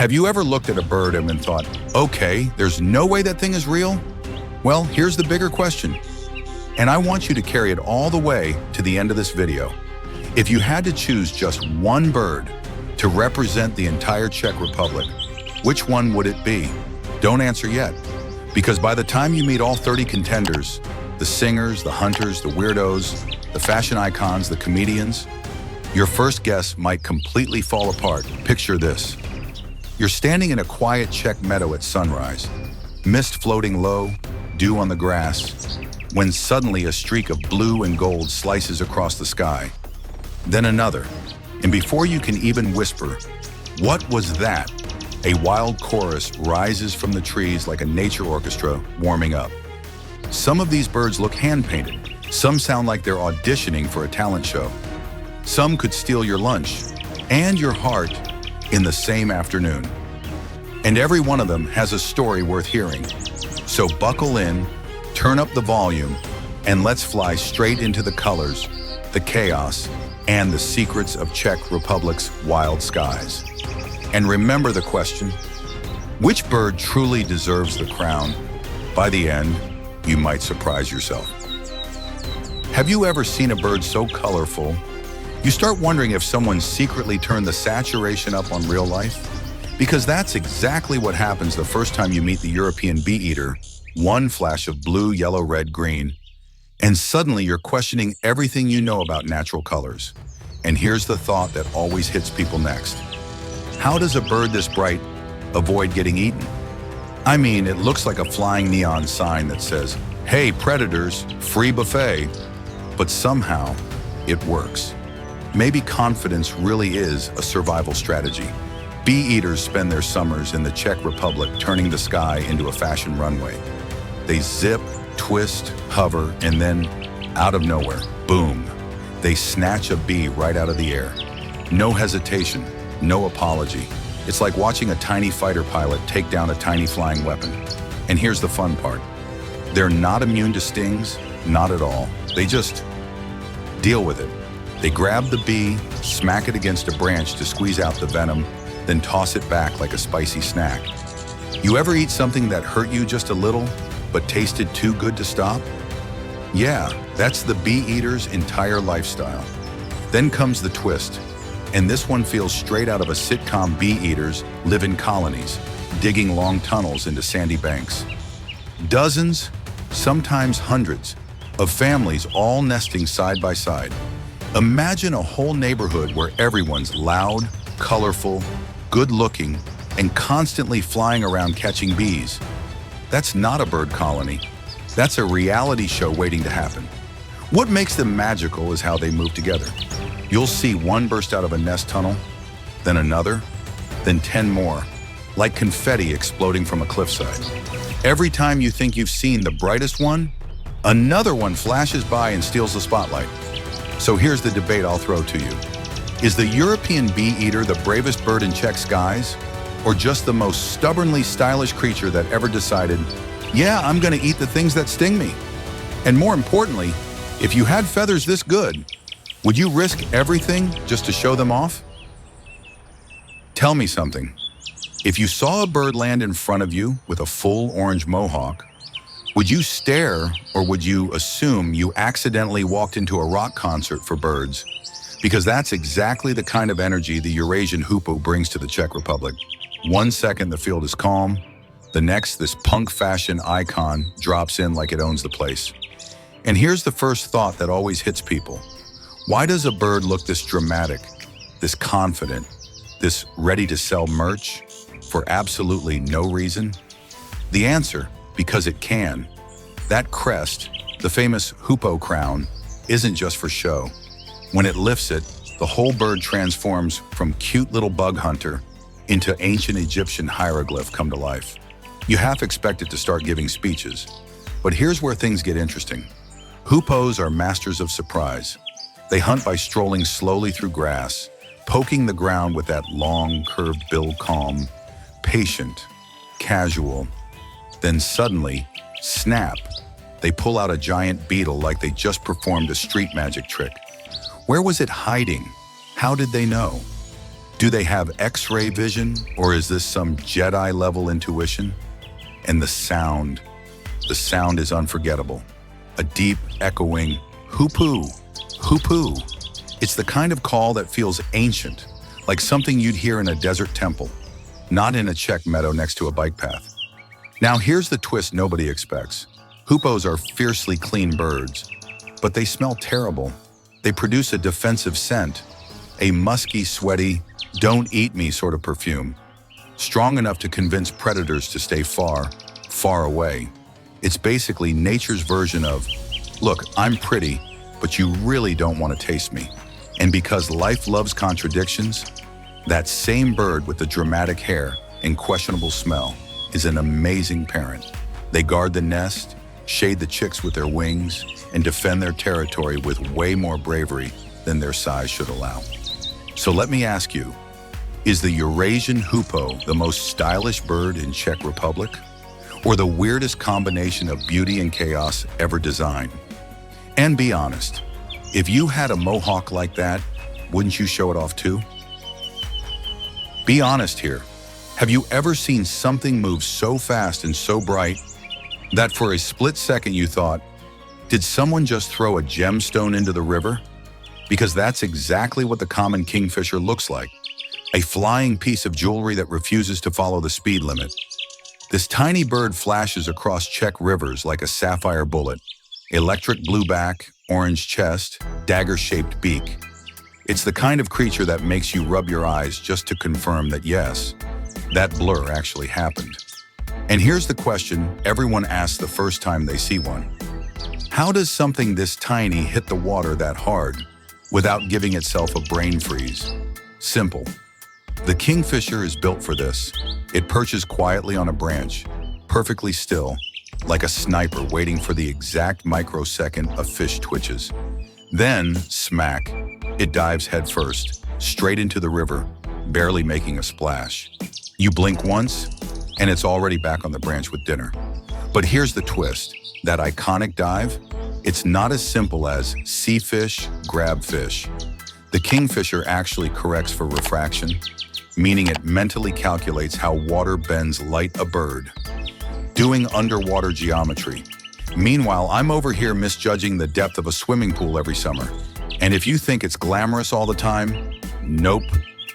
Have you ever looked at a bird and thought, okay, there's no way that thing is real? Well, here's the bigger question. And I want you to carry it all the way to the end of this video. If you had to choose just one bird to represent the entire Czech Republic, which one would it be? Don't answer yet, because by the time you meet all 30 contenders, the singers, the hunters, the weirdos, the fashion icons, the comedians, your first guess might completely fall apart. Picture this. You're standing in a quiet Czech meadow at sunrise, mist floating low, dew on the grass, when suddenly a streak of blue and gold slices across the sky. Then another, and before you can even whisper, "What was that?" a wild chorus rises from the trees like a nature orchestra warming up. Some of these birds look hand-painted. Some sound like they're auditioning for a talent show. Some could steal your lunch and your heart in the same afternoon. And every one of them has a story worth hearing. So buckle in, turn up the volume, and let's fly straight into the colors, the chaos, and the secrets of Czech Republic's wild skies. And remember the question, which bird truly deserves the crown? By the end, you might surprise yourself. Have you ever seen a bird so colorful, you start wondering if someone secretly turned the saturation up on real life? Because that's exactly what happens the first time you meet the European bee eater, one flash of blue, yellow, red, green, and suddenly you're questioning everything you know about natural colors. And here's the thought that always hits people next. How does a bird this bright avoid getting eaten? I mean, it looks like a flying neon sign that says, "Hey, predators, free buffet," but somehow it works. Maybe confidence really is a survival strategy. Bee eaters spend their summers in the Czech Republic turning the sky into a fashion runway. They zip, twist, hover, and then, out of nowhere, boom, they snatch a bee right out of the air. No hesitation, no apology. It's like watching a tiny fighter pilot take down a tiny flying weapon. And here's the fun part. They're not immune to stings, not at all. They just deal with it. They grab the bee, smack it against a branch to squeeze out the venom, then toss it back like a spicy snack. You ever eat something that hurt you just a little, but tasted too good to stop? Yeah, that's the bee eater's entire lifestyle. Then comes the twist, and this one feels straight out of a sitcom. Bee eaters live in colonies, digging long tunnels into sandy banks. Dozens, sometimes hundreds, of families all nesting side by side. Imagine a whole neighborhood where everyone's loud, colorful, good-looking, and constantly flying around catching bees. That's not a bird colony. That's a reality show waiting to happen. What makes them magical is how they move together. You'll see one burst out of a nest tunnel, then another, then 10 more, like confetti exploding from a cliffside. Every time you think you've seen the brightest one, another one flashes by and steals the spotlight. So here's the debate I'll throw to you. Is the European bee eater the bravest bird in Czech skies, or just the most stubbornly stylish creature that ever decided, yeah, I'm gonna eat the things that sting me? And more importantly, if you had feathers this good, would you risk everything just to show them off? Tell me something. If you saw a bird land in front of you with a full orange mohawk, would you stare or would you assume you accidentally walked into a rock concert for birds? Because that's exactly the kind of energy the Eurasian hoopoe brings to the Czech Republic. One second the field is calm, the next this punk fashion icon drops in like it owns the place. And here's the first thought that always hits people. Why does a bird look this dramatic, this confident, this ready to sell merch for absolutely no reason? The answer, because it can. That crest, the famous hoopoe crown, isn't just for show. When it lifts it, the whole bird transforms from cute little bug hunter into ancient Egyptian hieroglyph come to life. You half expect it to start giving speeches, but here's where things get interesting. Hoopoes are masters of surprise. They hunt by strolling slowly through grass, poking the ground with that long, curved bill, calm, patient, casual. Then suddenly, snap, they pull out a giant beetle like they just performed a street magic trick. Where was it hiding? How did they know? Do they have X-ray vision, or is this some Jedi-level intuition? And the sound is unforgettable. A deep, echoing hoop-oo, hoop-oo. It's the kind of call that feels ancient, like something you'd hear in a desert temple, not in a Czech meadow next to a bike path. Now here's the twist nobody expects. Hoopoes are fiercely clean birds, but they smell terrible. They produce a defensive scent, a musky, sweaty, don't eat me sort of perfume, strong enough to convince predators to stay far, far away. It's basically nature's version of, look, I'm pretty, but you really don't want to taste me. And because life loves contradictions, that same bird with the dramatic hair and questionable smell is an amazing parent. They guard the nest, shade the chicks with their wings, and defend their territory with way more bravery than their size should allow. So let me ask you, is the Eurasian hoopoe the most stylish bird in Czech Republic? Or the weirdest combination of beauty and chaos ever designed? And be honest, if you had a mohawk like that, wouldn't you show it off too? Be honest here. Have you ever seen something move so fast and so bright that for a split second you thought, did someone just throw a gemstone into the river? Because that's exactly what the common kingfisher looks like, a flying piece of jewelry that refuses to follow the speed limit. This tiny bird flashes across Czech rivers like a sapphire bullet, electric blue back, orange chest, dagger-shaped beak. It's the kind of creature that makes you rub your eyes just to confirm that yes, that blur actually happened. And here's the question everyone asks the first time they see one. How does something this tiny hit the water that hard without giving itself a brain freeze? Simple. The kingfisher is built for this. It perches quietly on a branch, perfectly still, like a sniper waiting for the exact microsecond a fish twitches. Then, smack, it dives headfirst, straight into the river, barely making a splash. You blink once, and it's already back on the branch with dinner. But here's the twist. That iconic dive, it's not as simple as see fish, grab fish. The kingfisher actually corrects for refraction, meaning it mentally calculates how water bends light a bird, doing underwater geometry. Meanwhile, I'm over here misjudging the depth of a swimming pool every summer. And if you think it's glamorous all the time, nope.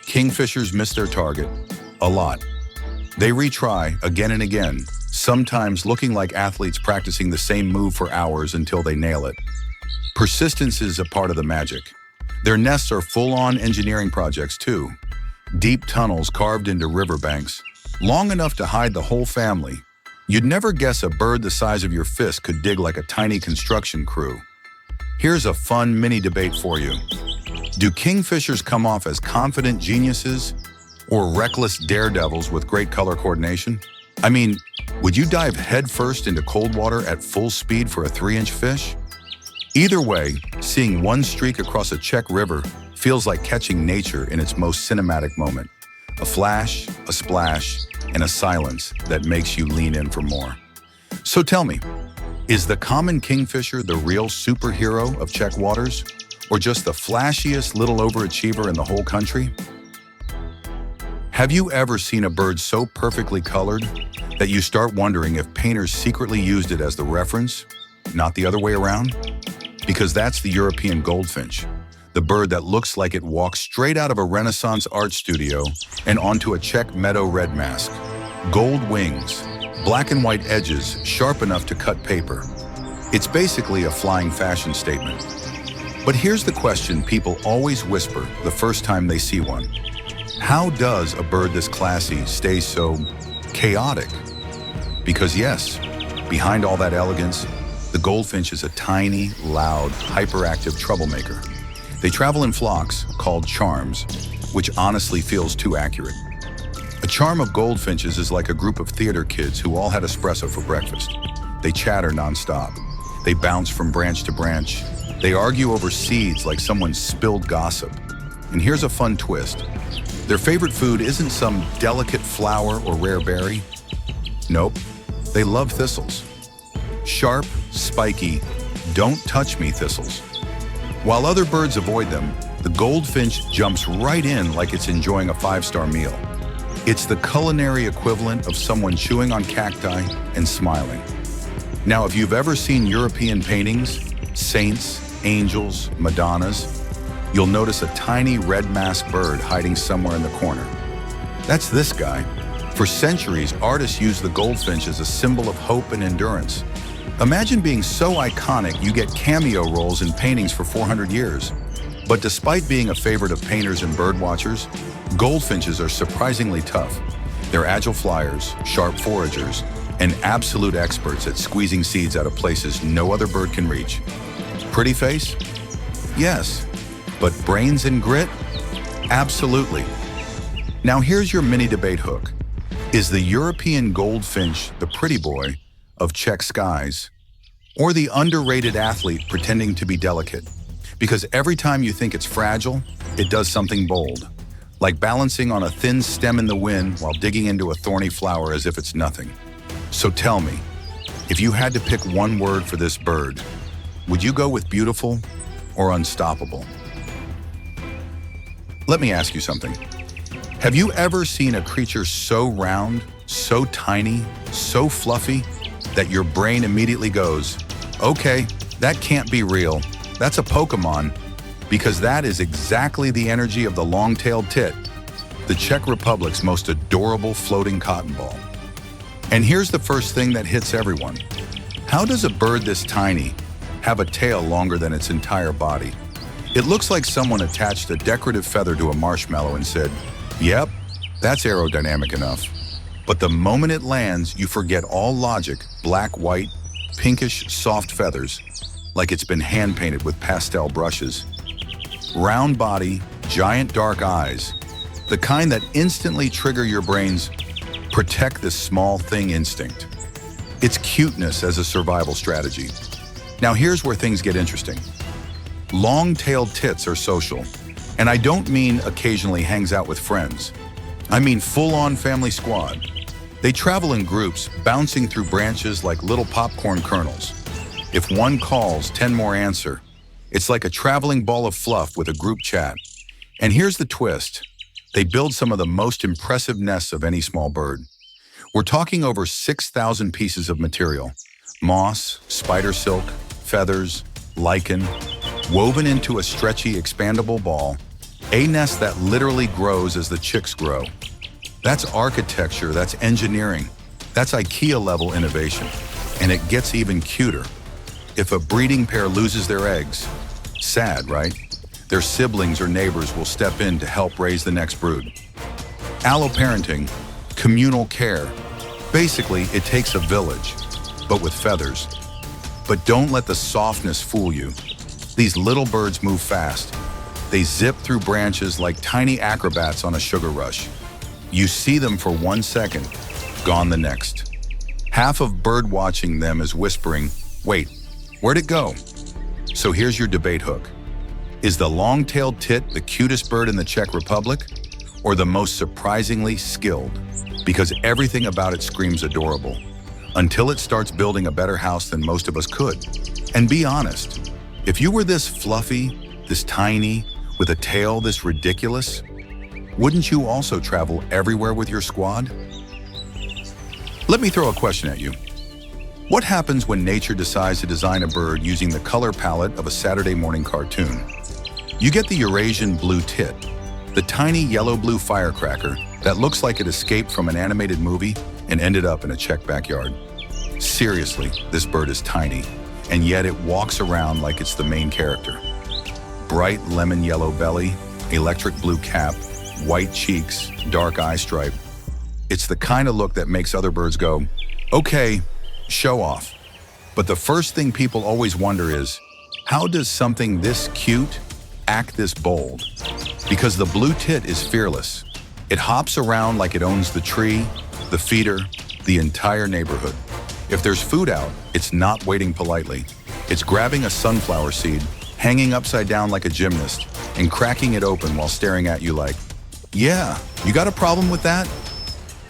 Kingfishers miss their target. A lot. They retry again and again, sometimes looking like athletes practicing the same move for hours until they nail it. Persistence is a part of the magic. Their nests are full-on engineering projects too. Deep tunnels carved into riverbanks, long enough to hide the whole family. You'd never guess a bird the size of your fist could dig like a tiny construction crew. Here's a fun mini debate for you. Do kingfishers come off as confident geniuses or reckless daredevils with great color coordination? I mean, would you dive headfirst into cold water at full speed for a 3-inch fish? Either way, seeing one streak across a Czech river feels like catching nature in its most cinematic moment. A flash, a splash, and a silence that makes you lean in for more. So tell me, is the common kingfisher the real superhero of Czech waters, or just the flashiest little overachiever in the whole country? Have you ever seen a bird so perfectly colored that you start wondering if painters secretly used it as the reference, not the other way around? Because that's the European goldfinch, the bird that looks like it walks straight out of a Renaissance art studio and onto a Czech meadow red mask. Gold wings, black and white edges sharp enough to cut paper. It's basically a flying fashion statement. But here's the question people always whisper the first time they see one. How does a bird this classy stay so chaotic? Because yes, behind all that elegance, the goldfinch is a tiny, loud, hyperactive troublemaker. They travel in flocks, called charms, which honestly feels too accurate. A charm of goldfinches is like a group of theater kids who all had espresso for breakfast. They chatter nonstop. They bounce from branch to branch. They argue over seeds like someone spilled gossip. And here's a fun twist. Their favorite food isn't some delicate flower or rare berry. Nope, they love thistles. Sharp, spiky, don't touch me thistles. While other birds avoid them, the goldfinch jumps right in like it's enjoying a five-star meal. It's the culinary equivalent of someone chewing on cacti and smiling. Now, if you've ever seen European paintings, saints, angels, Madonnas, you'll notice a tiny red masked bird hiding somewhere in the corner. That's this guy. For centuries, artists used the goldfinch as a symbol of hope and endurance. Imagine being so iconic you get cameo roles in paintings for 400 years. But despite being a favorite of painters and bird watchers, goldfinches are surprisingly tough. They're agile flyers, sharp foragers, and absolute experts at squeezing seeds out of places no other bird can reach. Pretty face? Yes. But brains and grit? Absolutely. Now here's your mini debate hook. Is the European goldfinch the pretty boy of Czech skies, or the underrated athlete pretending to be delicate? Because every time you think it's fragile, it does something bold, like balancing on a thin stem in the wind while digging into a thorny flower as if it's nothing. So tell me, if you had to pick one word for this bird, would you go with beautiful or unstoppable? Let me ask you something. Have you ever seen a creature so round, so tiny, so fluffy, that your brain immediately goes, okay, that can't be real. That's a Pokemon, because that is exactly the energy of the long-tailed tit, the Czech Republic's most adorable floating cotton ball. And here's the first thing that hits everyone. How does a bird this tiny have a tail longer than its entire body? It looks like someone attached a decorative feather to a marshmallow and said, yep, that's aerodynamic enough. But the moment it lands, you forget all logic, black, white, pinkish, soft feathers, like it's been hand-painted with pastel brushes. Round body, giant dark eyes, the kind that instantly trigger your brain's protect this small thing instinct. It's cuteness as a survival strategy. Now here's where things get interesting. Long-tailed tits are social, and I don't mean occasionally hangs out with friends. I mean full-on family squad. They travel in groups, bouncing through branches like little popcorn kernels. If one calls, 10 more answer. It's like a traveling ball of fluff with a group chat. And here's the twist. They build some of the most impressive nests of any small bird. We're talking over 6,000 pieces of material. Moss, spider silk, feathers, lichen, woven into a stretchy, expandable ball. A nest that literally grows as the chicks grow. That's architecture, that's engineering, that's IKEA-level innovation. And it gets even cuter. If a breeding pair loses their eggs, sad, right? Their siblings or neighbors will step in to help raise the next brood. Alloparenting, communal care. Basically, it takes a village, but with feathers. But don't let the softness fool you. These little birds move fast. They zip through branches like tiny acrobats on a sugar rush. You see them for 1 second, gone the next. Half of bird watching them is whispering, wait, where'd it go? So here's your debate hook. Is the long-tailed tit the cutest bird in the Czech Republic, or the most surprisingly skilled? Because everything about it screams adorable, until it starts building a better house than most of us could. And be honest, if you were this fluffy, this tiny, with a tail this ridiculous, wouldn't you also travel everywhere with your squad? Let me throw a question at you. What happens when nature decides to design a bird using the color palette of a Saturday morning cartoon? You get the Eurasian blue tit, the tiny yellow-blue firecracker that looks like it escaped from an animated movie and ended up in a Czech backyard. Seriously, this bird is tiny, and yet it walks around like it's the main character. Bright lemon yellow belly, electric blue cap, white cheeks, dark eye stripe. It's the kind of look that makes other birds go, okay, show off. But the first thing people always wonder is, how does something this cute act this bold? Because the blue tit is fearless. It hops around like it owns the tree, the feeder, the entire neighborhood. If there's food out, it's not waiting politely. It's grabbing a sunflower seed, hanging upside down like a gymnast, and cracking it open while staring at you like, yeah, you got a problem with that?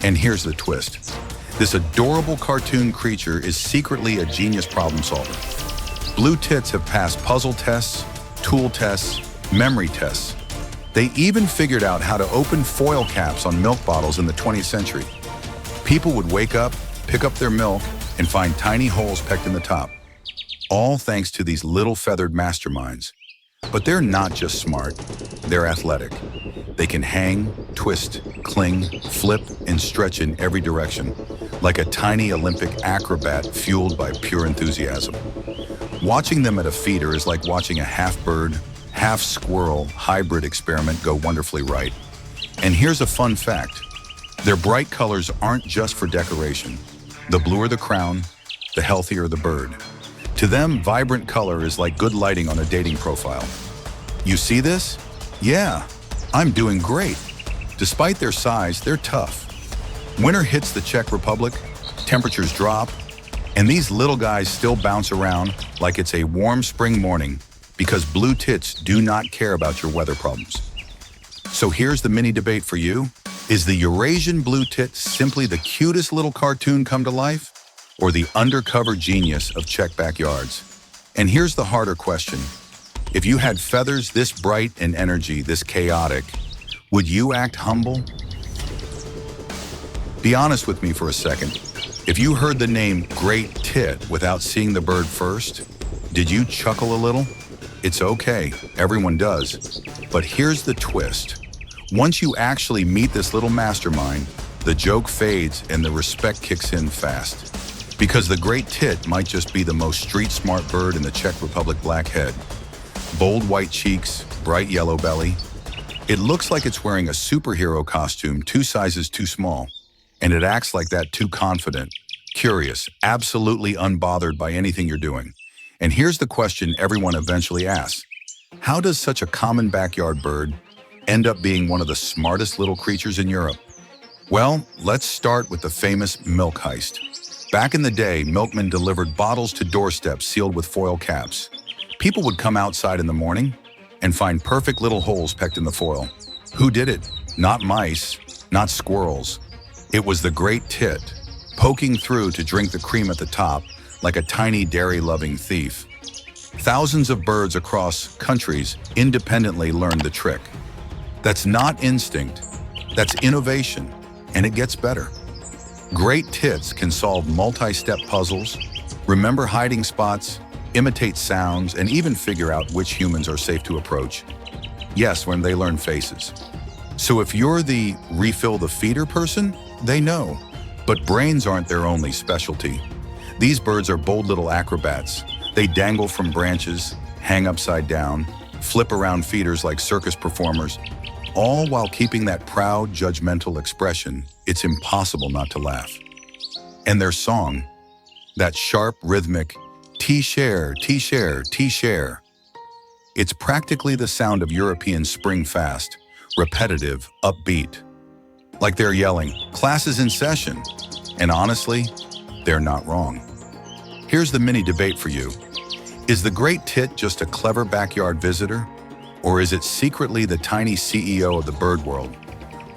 And here's the twist. This adorable cartoon creature is secretly a genius problem solver. Blue tits have passed puzzle tests, tool tests, memory tests. They even figured out how to open foil caps on milk bottles in the 20th century. People would wake up, pick up their milk, and find tiny holes pecked in the top. All thanks to these little feathered masterminds. But they're not just smart, they're athletic. They can hang, twist, cling, flip, and stretch in every direction, like a tiny Olympic acrobat fueled by pure enthusiasm. Watching them at a feeder is like watching a half-bird, half-squirrel hybrid experiment go wonderfully right. And here's a fun fact. Their bright colors aren't just for decoration. The bluer the crown, the healthier the bird. To them, vibrant color is like good lighting on a dating profile. You see this? Yeah, I'm doing great. Despite their size, they're tough. Winter hits the Czech Republic, temperatures drop, and these little guys still bounce around like it's a warm spring morning because blue tits do not care about your weather problems. So here's the mini debate for you. Is the Eurasian blue tit simply the cutest little cartoon come to life, or the undercover genius of Czech backyards? And here's the harder question. If you had feathers this bright and energy this chaotic, would you act humble? Be honest with me for a second. If you heard the name Great Tit without seeing the bird first, did you chuckle a little? It's okay, everyone does. But here's the twist. Once you actually meet this little mastermind, the joke fades and the respect kicks in fast. Because the Great Tit might just be the most street-smart bird in the Czech Republic blackhead. Bold white cheeks, bright yellow belly. It looks like it's wearing a superhero costume 2 sizes too small. And it acts like that too confident, curious, absolutely unbothered by anything you're doing. And here's the question everyone eventually asks. How does such a common backyard bird end up being one of the smartest little creatures in Europe? Well, let's start with the famous milk heist. Back in the day, milkmen delivered bottles to doorsteps sealed with foil caps. People would come outside in the morning and find perfect little holes pecked in the foil. Who did it? Not mice, not squirrels. It was the Great Tit, poking through to drink the cream at the top like a tiny dairy-loving thief. Thousands of birds across countries independently learned the trick. That's not instinct, that's innovation, and it gets better. Great Tits can solve multi-step puzzles, remember hiding spots, imitate sounds, and even figure out which humans are safe to approach. Yes, when they learn faces. So if you're the refill the feeder person, they know. But brains aren't their only specialty. These birds are bold little acrobats. They dangle from branches, hang upside down, flip around feeders like circus performers, all while keeping that proud, judgmental expression. It's impossible not to laugh. And their song, that sharp, rhythmic, T-share, T-share, T-share. It's practically the sound of European spring fast, repetitive, upbeat. Like they're yelling, class is in session. And honestly, they're not wrong. Here's the mini debate for you. Is the Great Tit just a clever backyard visitor? Or is it secretly the tiny CEO of the bird world,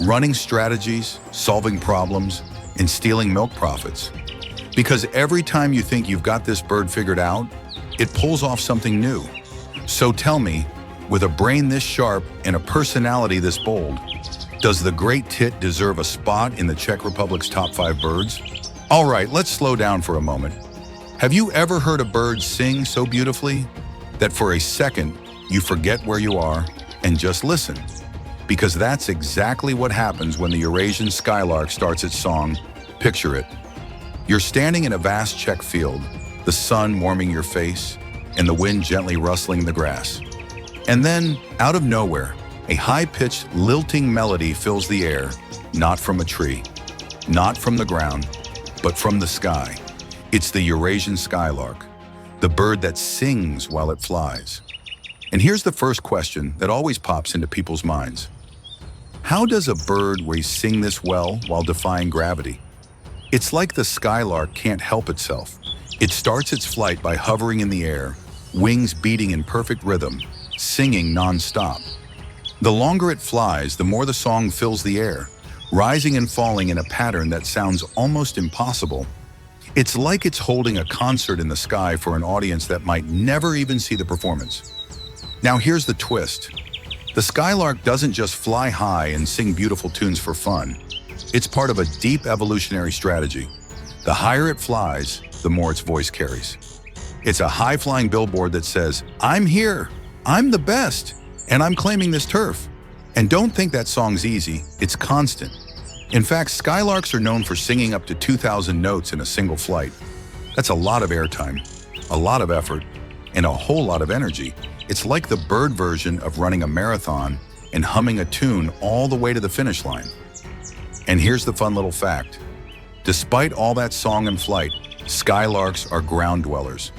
running strategies, solving problems, and stealing milk profits? Because every time you think you've got this bird figured out, it pulls off something new. So tell me, with a brain this sharp and a personality this bold, does the Great Tit deserve a spot in the Czech Republic's top 5 birds? All right, let's slow down for a moment. Have you ever heard a bird sing so beautifully that for a second you forget where you are and just listen? Because that's exactly what happens when the Eurasian skylark starts its song. Picture it. You're standing in a vast Czech field, the sun warming your face and the wind gently rustling the grass. And then, out of nowhere, a high-pitched, lilting melody fills the air, not from a tree, not from the ground, but from the sky. It's the Eurasian skylark, the bird that sings while it flies. And here's the first question that always pops into people's minds. How does a bird sing this well while defying gravity? It's like the skylark can't help itself. It starts its flight by hovering in the air, wings beating in perfect rhythm, singing non-stop. The longer it flies, the more the song fills the air, rising and falling in a pattern that sounds almost impossible. It's like it's holding a concert in the sky for an audience that might never even see the performance. Now here's the twist. The skylark doesn't just fly high and sing beautiful tunes for fun. It's part of a deep evolutionary strategy. The higher it flies, the more its voice carries. It's a high-flying billboard that says, "I'm here, I'm the best, and I'm claiming this turf." And don't think that song's easy, it's constant. In fact, skylarks are known for singing up to 2,000 notes in a single flight. That's a lot of airtime, a lot of effort, and a whole lot of energy. It's like the bird version of running a marathon and humming a tune all the way to the finish line. And here's the fun little fact. Despite all that song and flight, skylarks are ground dwellers.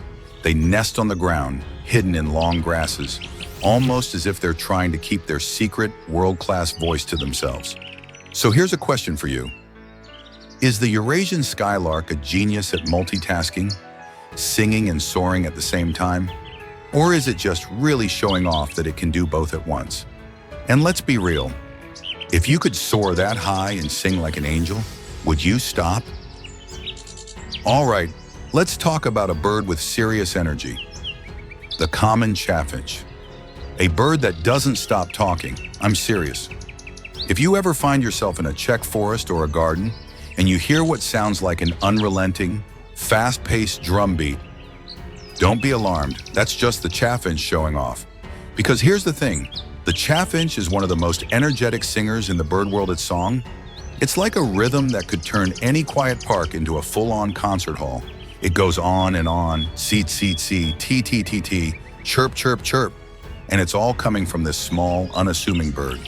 They nest on the ground, hidden in long grasses, almost as if they're trying to keep their secret, world-class voice to themselves. So here's a question for you. Is the Eurasian skylark a genius at multitasking, singing and soaring at the same time? Or is it just really showing off that it can do both at once? And let's be real. If you could soar that high and sing like an angel, would you stop? All right, let's talk about a bird with serious energy. The common chaffinch. A bird that doesn't stop talking. I'm serious. If you ever find yourself in a Czech forest or a garden, and you hear what sounds like an unrelenting, fast-paced drum beat, don't be alarmed. That's just the chaffinch showing off. Because here's the thing. The chaffinch is one of the most energetic singers in the bird world at song. It's like a rhythm that could turn any quiet park into a full-on concert hall. It goes on and on, seet, seet, seet, tee, tee, tee, tee, chirp, chirp, chirp. And it's all coming from this small, unassuming bird.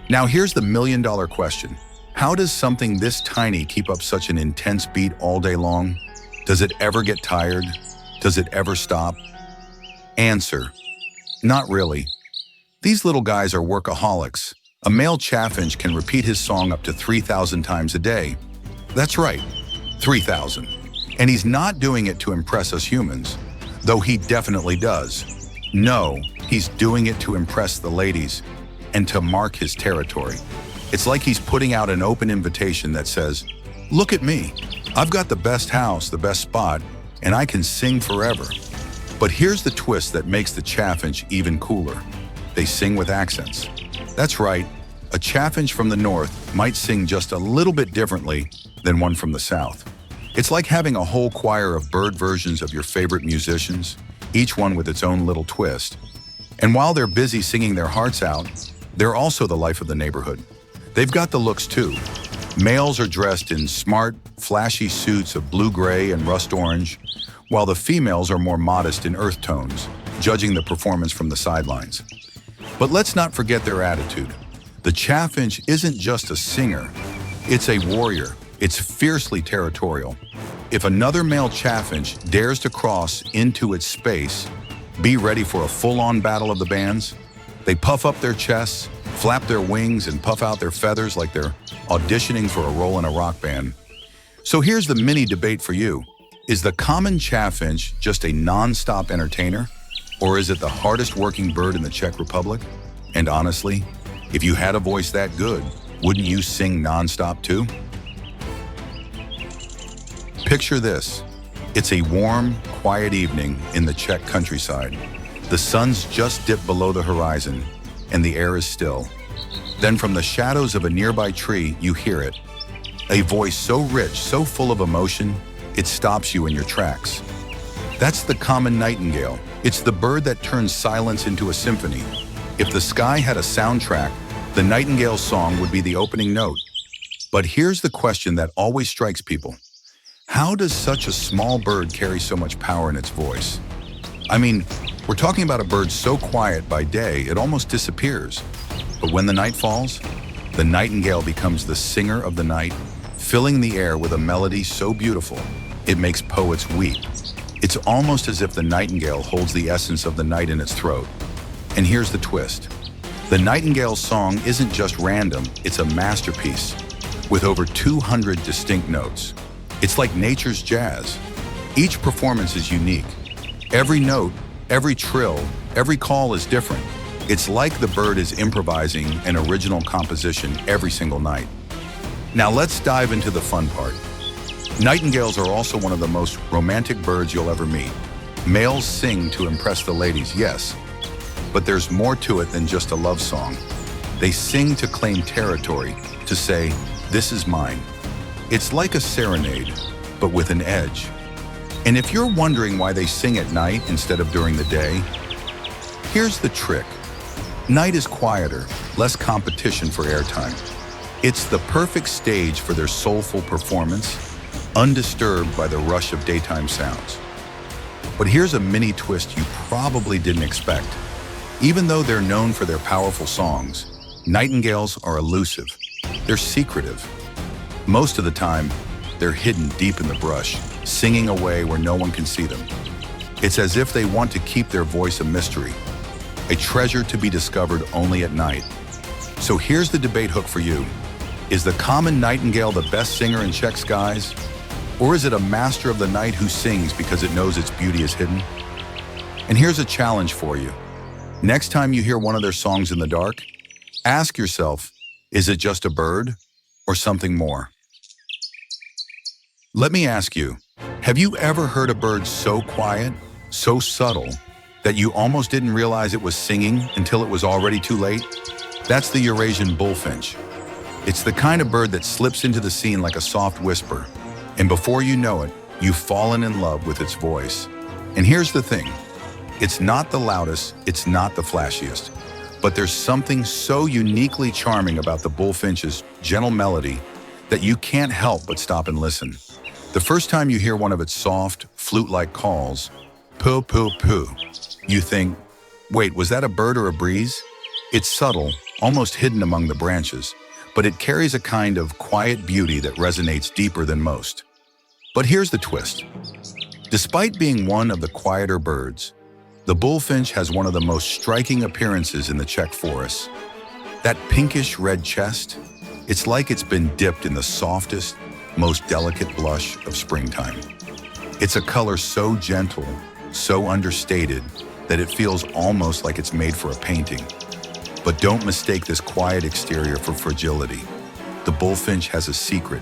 Now here's the million-dollar question. How does something this tiny keep up such an intense beat all day long? Does it ever get tired? Does it ever stop? Answer: not really. These little guys are workaholics. A male chaffinch can repeat his song up to 3,000 times a day. That's right, 3,000. And he's not doing it to impress us humans, though he definitely does. No, he's doing it to impress the ladies and to mark his territory. It's like he's putting out an open invitation that says, "Look at me. I've got the best house, the best spot, and I can sing forever." But here's the twist that makes the chaffinch even cooler. They sing with accents. That's right, a chaffinch from the north might sing just a little bit differently than one from the south. It's like having a whole choir of bird versions of your favorite musicians, each one with its own little twist. And while they're busy singing their hearts out, they're also the life of the neighborhood. They've got the looks too. Males are dressed in smart, flashy suits of blue-gray and rust orange, while the females are more modest in earth tones, judging the performance from the sidelines. But let's not forget their attitude. The chaffinch isn't just a singer, it's a warrior. It's fiercely territorial. If another male chaffinch dares to cross into its space, be ready for a full-on battle of the bands. They puff up their chests, flap their wings, and puff out their feathers like they're auditioning for a role in a rock band. So here's the mini debate for you. Is the common chaffinch just a non-stop entertainer? Or is it the hardest working bird in the Czech Republic? And honestly, if you had a voice that good, wouldn't you sing non-stop too? Picture this. It's a warm, quiet evening in the Czech countryside. The sun's just dipped below the horizon, and the air is still. Then from the shadows of a nearby tree, you hear it. A voice so rich, so full of emotion, it stops you in your tracks. That's the common nightingale. It's the bird that turns silence into a symphony. If the sky had a soundtrack, the nightingale's song would be the opening note. But here's the question that always strikes people. How does such a small bird carry so much power in its voice? I mean, we're talking about a bird so quiet by day, it almost disappears. But when the night falls, the nightingale becomes the singer of the night, filling the air with a melody so beautiful, it makes poets weep. It's almost as if the nightingale holds the essence of the night in its throat. And here's the twist. The nightingale's song isn't just random, it's a masterpiece with over 200 distinct notes. It's like nature's jazz. Each performance is unique. Every note, every trill, every call is different. It's like the bird is improvising an original composition every single night. Now let's dive into the fun part. Nightingales are also one of the most romantic birds you'll ever meet. Males sing to impress the ladies, yes. But there's more to it than just a love song. They sing to claim territory, to say, "This is mine." It's like a serenade, but with an edge. And if you're wondering why they sing at night instead of during the day, here's the trick. Night is quieter, less competition for airtime. It's the perfect stage for their soulful performance, undisturbed by the rush of daytime sounds. But here's a mini twist you probably didn't expect. Even though they're known for their powerful songs, nightingales are elusive. They're secretive. Most of the time, they're hidden deep in the brush, singing away where no one can see them. It's as if they want to keep their voice a mystery, a treasure to be discovered only at night. So here's the debate hook for you. Is the common nightingale the best singer in Czech skies? Or is it a master of the night who sings because it knows its beauty is hidden? And here's a challenge for you. Next time you hear one of their songs in the dark, ask yourself, is it just a bird or something more? Let me ask you, have you ever heard a bird so quiet, so subtle, that you almost didn't realize it was singing until it was already too late? That's the Eurasian bullfinch. It's the kind of bird that slips into the scene like a soft whisper, and before you know it, you've fallen in love with its voice. And here's the thing, it's not the loudest, it's not the flashiest, but there's something so uniquely charming about the bullfinch's gentle melody that you can't help but stop and listen. The first time you hear one of its soft, flute-like calls, poo, poo, poo, you think, wait, was that a bird or a breeze? It's subtle, almost hidden among the branches, but it carries a kind of quiet beauty that resonates deeper than most. But here's the twist. Despite being one of the quieter birds, the bullfinch has one of the most striking appearances in the Czech forests. That pinkish red chest, it's like it's been dipped in the softest, most delicate blush of springtime. It's a color so gentle, so understated, that it feels almost like it's made for a painting. But don't mistake this quiet exterior for fragility. The bullfinch has a secret.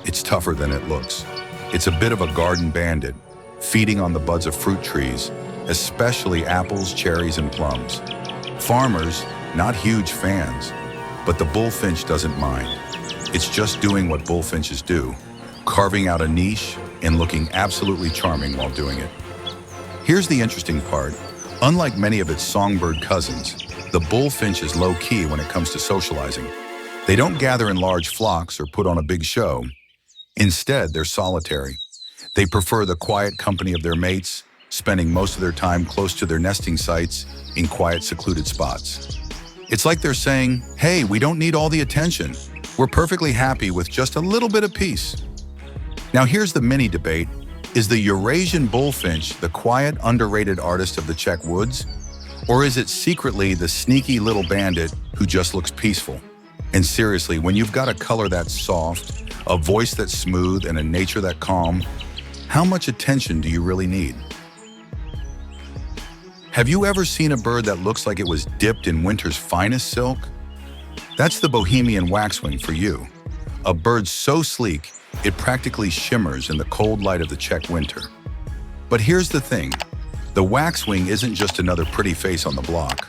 It's tougher than it looks. It's a bit of a garden bandit, feeding on the buds of fruit trees, especially apples, cherries, and plums. Farmers, not huge fans, but the bullfinch doesn't mind. It's just doing what bullfinches do, carving out a niche and looking absolutely charming while doing it. Here's the interesting part. Unlike many of its songbird cousins, the bullfinch is low-key when it comes to socializing. They don't gather in large flocks or put on a big show. Instead, they're solitary. They prefer the quiet company of their mates, spending most of their time close to their nesting sites in quiet, secluded spots. It's like they're saying, hey, we don't need all the attention. We're perfectly happy with just a little bit of peace. Now here's the mini debate. Is the Eurasian bullfinch the quiet, underrated artist of the Czech woods? Or is it secretly the sneaky little bandit who just looks peaceful? And seriously, when you've got a color that's soft, a voice that's smooth, and a nature that calm, how much attention do you really need? Have you ever seen a bird that looks like it was dipped in winter's finest silk? That's the Bohemian waxwing for you. A bird so sleek, it practically shimmers in the cold light of the Czech winter. But here's the thing. The waxwing isn't just another pretty face on the block.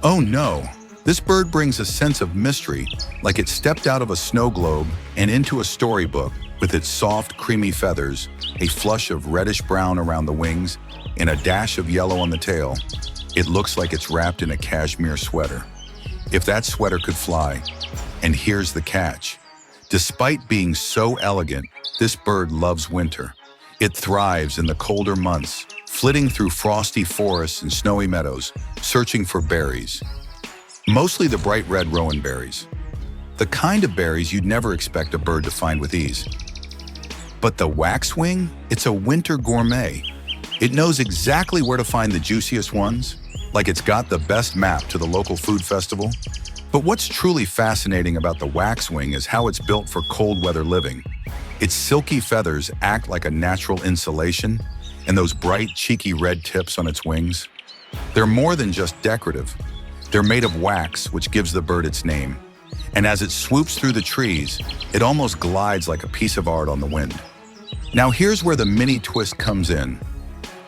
Oh no, this bird brings a sense of mystery, like it stepped out of a snow globe and into a storybook with its soft, creamy feathers, a flush of reddish-brown around the wings, and a dash of yellow on the tail. It looks like it's wrapped in a cashmere sweater. If that sweater could fly. And here's the catch. Despite being so elegant, this bird loves winter. It thrives in the colder months, flitting through frosty forests and snowy meadows, searching for berries. Mostly the bright red rowan berries. The kind of berries you'd never expect a bird to find with ease. But the waxwing, it's a winter gourmet. It knows exactly where to find the juiciest ones, like it's got the best map to the local food festival. But what's truly fascinating about the waxwing is how it's built for cold weather living. Its silky feathers act like a natural insulation, and those bright, cheeky red tips on its wings. They're more than just decorative. They're made of wax, which gives the bird its name. And as it swoops through the trees, it almost glides like a piece of art on the wind. Now here's where the mini twist comes in.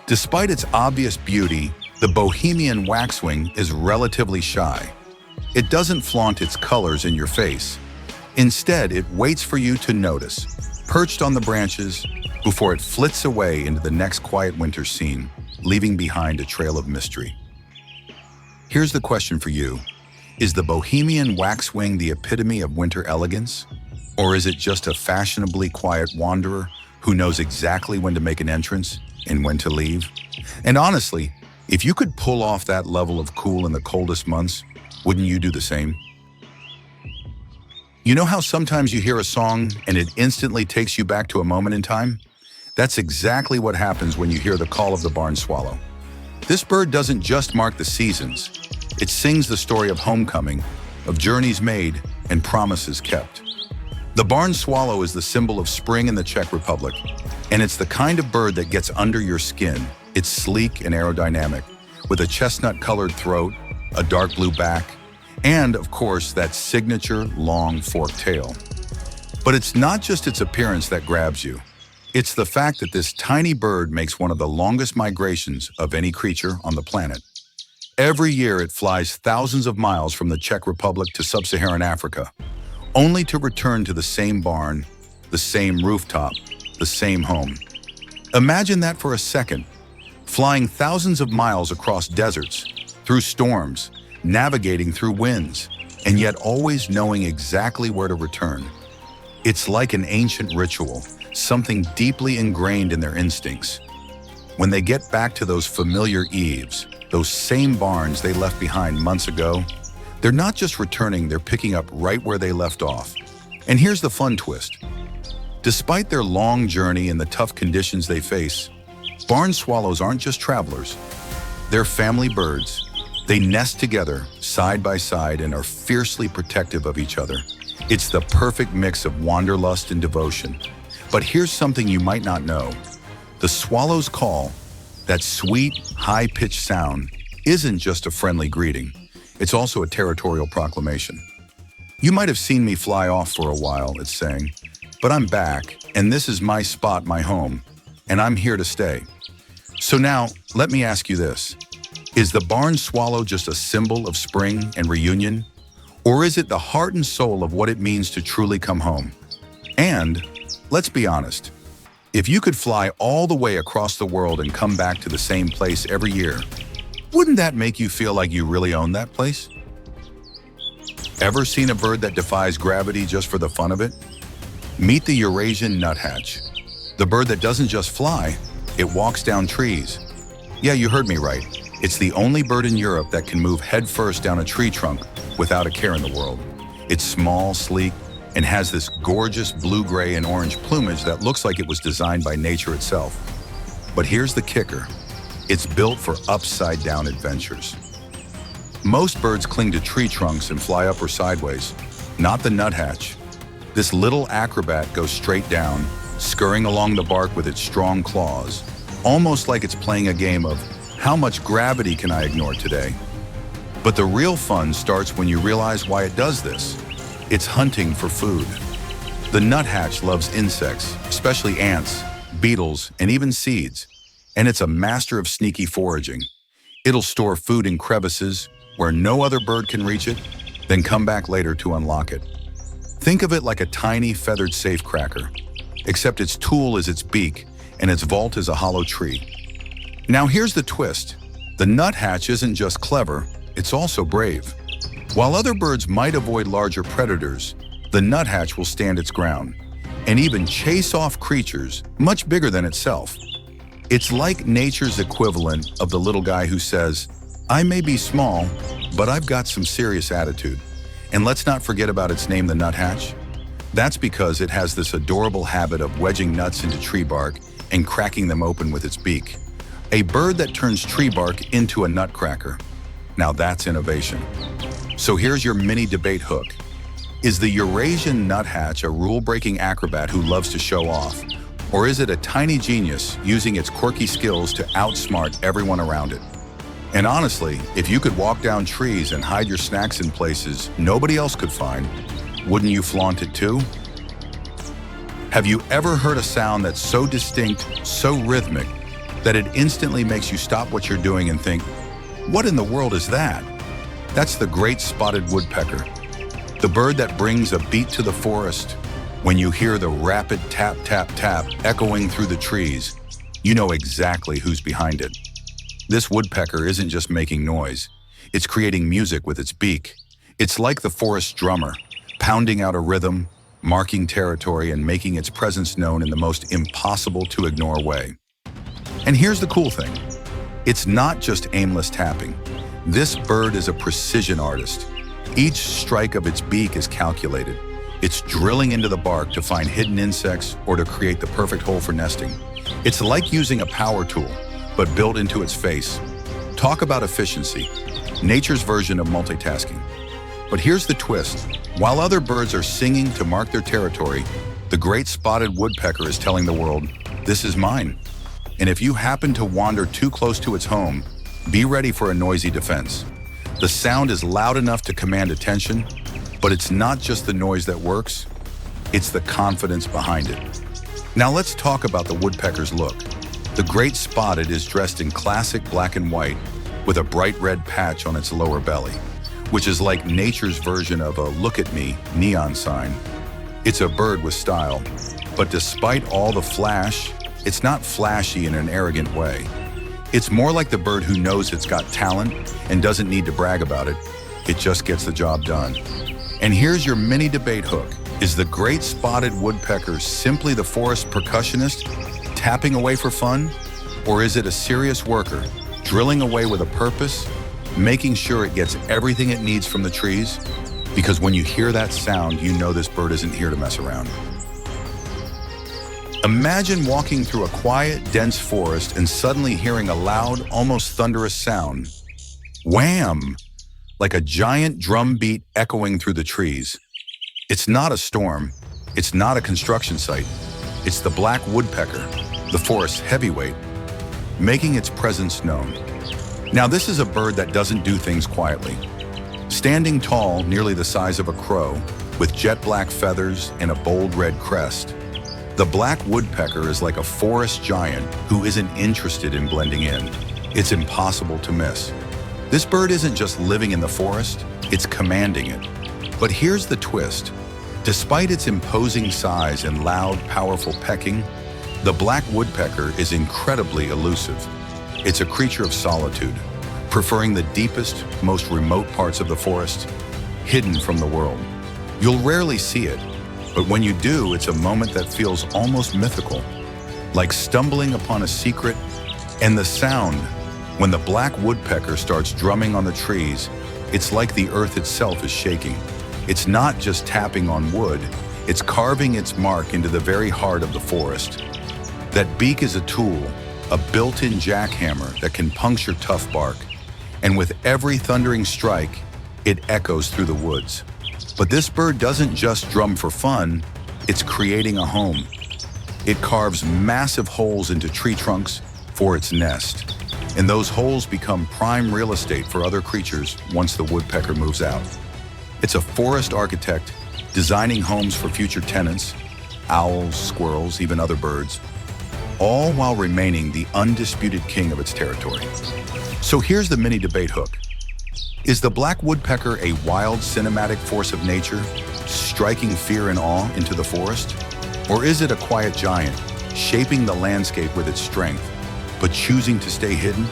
Despite its obvious beauty, The Bohemian waxwing is relatively shy. It doesn't flaunt its colors in your face. Instead, it waits for you to notice, perched on the branches, before it flits away into the next quiet winter scene, leaving behind a trail of mystery. Here's the question for you. Is the Bohemian waxwing the epitome of winter elegance? Or is it just a fashionably quiet wanderer who knows exactly when to make an entrance and when to leave? And honestly, if you could pull off that level of cool in the coldest months, wouldn't you do the same? You know how sometimes you hear a song and it instantly takes you back to a moment in time? That's exactly what happens when you hear the call of the barn swallow. This bird doesn't just mark the seasons. It sings the story of homecoming, of journeys made, and promises kept. The barn swallow is the symbol of spring in the Czech Republic, and it's the kind of bird that gets under your skin. It's sleek and aerodynamic, with a chestnut-colored throat, a dark blue back, and, of course, that signature long forked tail. But it's not just its appearance that grabs you. It's the fact that this tiny bird makes one of the longest migrations of any creature on the planet. Every year it flies thousands of miles from the Czech Republic to sub-Saharan Africa, only to return to the same barn, the same rooftop, the same home. Imagine that for a second, flying thousands of miles across deserts, through storms, navigating through winds, and yet always knowing exactly where to return. It's like an ancient ritual, something deeply ingrained in their instincts. When they get back to those familiar eaves, those same barns they left behind months ago, they're not just returning, they're picking up right where they left off. And here's the fun twist. Despite their long journey and the tough conditions they face, barn swallows aren't just travelers. They're family birds. They nest together, side by side, and are fiercely protective of each other. It's the perfect mix of wanderlust and devotion. But here's something you might not know. The swallow's call, that sweet, high-pitched sound, isn't just a friendly greeting. It's also a territorial proclamation. You might have seen me fly off for a while, it's saying, but I'm back, and this is my spot, my home, and I'm here to stay. So now, let me ask you this. Is the barn swallow just a symbol of spring and reunion? Or is it the heart and soul of what it means to truly come home? And, let's be honest, if you could fly all the way across the world and come back to the same place every year, wouldn't that make you feel like you really own that place? Ever seen a bird that defies gravity just for the fun of it? Meet the Eurasian nuthatch. The bird that doesn't just fly, it walks down trees. Yeah, you heard me right. It's the only bird in Europe that can move headfirst down a tree trunk without a care in the world. It's small, sleek, and has this gorgeous blue-gray and orange plumage that looks like it was designed by nature itself. But here's the kicker. It's built for upside-down adventures. Most birds cling to tree trunks and fly up or sideways, not the nuthatch. This little acrobat goes straight down, scurrying along the bark with its strong claws, almost like it's playing a game of how much gravity can I ignore today? But the real fun starts when you realize why it does this. It's hunting for food. The nuthatch loves insects, especially ants, beetles, and even seeds. And it's a master of sneaky foraging. It'll store food in crevices where no other bird can reach it, then come back later to unlock it. Think of it like a tiny feathered safecracker, except its tool is its beak and its vault is a hollow tree. Now here's the twist. The nuthatch isn't just clever, it's also brave. While other birds might avoid larger predators, the nuthatch will stand its ground and even chase off creatures much bigger than itself. It's like nature's equivalent of the little guy who says, I may be small, but I've got some serious attitude. And let's not forget about its name, the nuthatch. That's because it has this adorable habit of wedging nuts into tree bark and cracking them open with its beak. A bird that turns tree bark into a nutcracker. Now that's innovation. So here's your mini debate hook. Is the Eurasian nuthatch a rule-breaking acrobat who loves to show off? Or is it a tiny genius using its quirky skills to outsmart everyone around it? And honestly, if you could walk down trees and hide your snacks in places nobody else could find, wouldn't you flaunt it too? Have you ever heard a sound that's so distinct, so rhythmic, that it instantly makes you stop what you're doing and think, What in the world is that? That's the great spotted woodpecker, the bird that brings a beat to the forest. When you hear the rapid tap, tap, tap echoing through the trees, you know exactly who's behind it. This woodpecker isn't just making noise, it's creating music with its beak. It's like the forest drummer, pounding out a rhythm, marking territory, and making its presence known in the most impossible to ignore way. And here's the cool thing. It's not just aimless tapping. This bird is a precision artist. Each strike of its beak is calculated. It's drilling into the bark to find hidden insects or to create the perfect hole for nesting. It's like using a power tool, but built into its face. Talk about efficiency, nature's version of multitasking. But here's the twist. While other birds are singing to mark their territory, the great spotted woodpecker is telling the world, "This is mine." And if you happen to wander too close to its home, be ready for a noisy defense. The sound is loud enough to command attention, but it's not just the noise that works, it's the confidence behind it. Now let's talk about the woodpecker's look. The great spotted is dressed in classic black and white with a bright red patch on its lower belly, which is like nature's version of a "look at me" neon sign. It's a bird with style, but despite all the flash, it's not flashy in an arrogant way. It's more like the bird who knows it's got talent and doesn't need to brag about it. It just gets the job done. And here's your mini debate hook. Is the great spotted woodpecker simply the forest percussionist, tapping away for fun? Or is it a serious worker, drilling away with a purpose, making sure it gets everything it needs from the trees? Because when you hear that sound, you know this bird isn't here to mess around. Imagine walking through a quiet, dense forest and suddenly hearing a loud, almost thunderous sound. Wham! Like a giant drum beat echoing through the trees. It's not a storm. It's not a construction site. It's the black woodpecker, the forest's heavyweight, making its presence known. Now, this is a bird that doesn't do things quietly. Standing tall, nearly the size of a crow, with jet black feathers and a bold red crest, the black woodpecker is like a forest giant who isn't interested in blending in. It's impossible to miss. This bird isn't just living in the forest, it's commanding it. But here's the twist. Despite its imposing size and loud, powerful pecking, the black woodpecker is incredibly elusive. It's a creature of solitude, preferring the deepest, most remote parts of the forest, hidden from the world. You'll rarely see it, but when you do, it's a moment that feels almost mythical, like stumbling upon a secret. And the sound, when the black woodpecker starts drumming on the trees, it's like the earth itself is shaking. It's not just tapping on wood, it's carving its mark into the very heart of the forest. That beak is a tool, a built-in jackhammer that can puncture tough bark. And with every thundering strike, it echoes through the woods. But this bird doesn't just drum for fun, it's creating a home. It carves massive holes into tree trunks for its nest. And those holes become prime real estate for other creatures once the woodpecker moves out. It's a forest architect designing homes for future tenants, owls, squirrels, even other birds, all while remaining the undisputed king of its territory. So here's the mini debate hook. Is the black woodpecker a wild cinematic force of nature, striking fear and awe into the forest? Or is it a quiet giant, shaping the landscape with its strength, but choosing to stay hidden?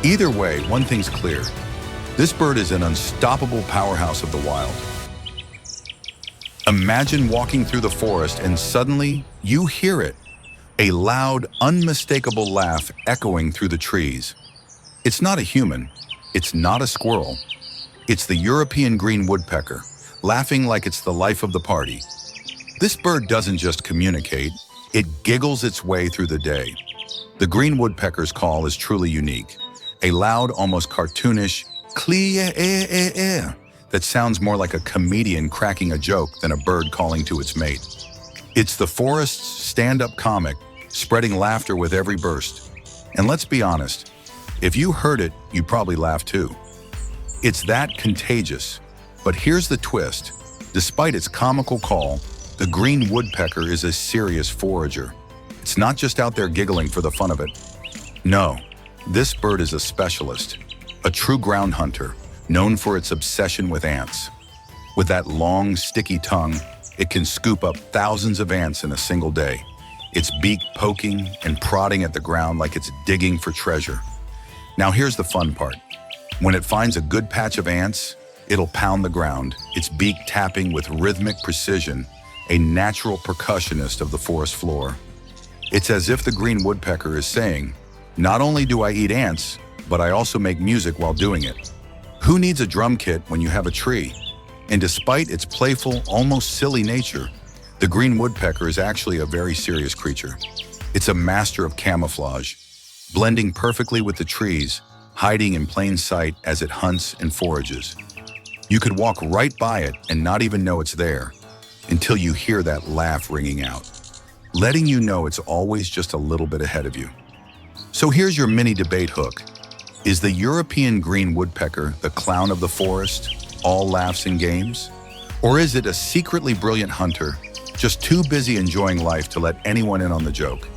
Either way, one thing's clear. This bird is an unstoppable powerhouse of the wild. Imagine walking through the forest and suddenly you hear it, a loud, unmistakable laugh echoing through the trees. It's not a human, it's not a squirrel. It's the European green woodpecker, laughing like it's the life of the party. This bird doesn't just communicate, it giggles its way through the day. The green woodpecker's call is truly unique, a loud, almost cartoonish clee-eh-eh-eh that sounds more like a comedian cracking a joke than a bird calling to its mate. It's the forest's stand-up comic, spreading laughter with every burst. And let's be honest, if you heard it, you'd probably laugh too. It's that contagious. But here's the twist. Despite its comical call, the green woodpecker is a serious forager. It's not just out there giggling for the fun of it. No, this bird is a specialist. a true ground hunter, known for its obsession with ants. With that long, sticky tongue, it can scoop up thousands of ants in a single day, its beak poking and prodding at the ground like it's digging for treasure. Now here's the fun part. When it finds a good patch of ants, it'll pound the ground, its beak tapping with rhythmic precision, a natural percussionist of the forest floor. It's as if the green woodpecker is saying, "Not only do I eat ants, but I also make music while doing it." Who needs a drum kit when you have a tree? And despite its playful, almost silly nature, the green woodpecker is actually a very serious creature. It's a master of camouflage, blending perfectly with the trees, hiding in plain sight as it hunts and forages. You could walk right by it and not even know it's there, until you hear that laugh ringing out, letting you know it's always just a little bit ahead of you. So here's your mini debate hook. Is the European green woodpecker the clown of the forest, all laughs and games? Or is it a secretly brilliant hunter, just too busy enjoying life to let anyone in on the joke?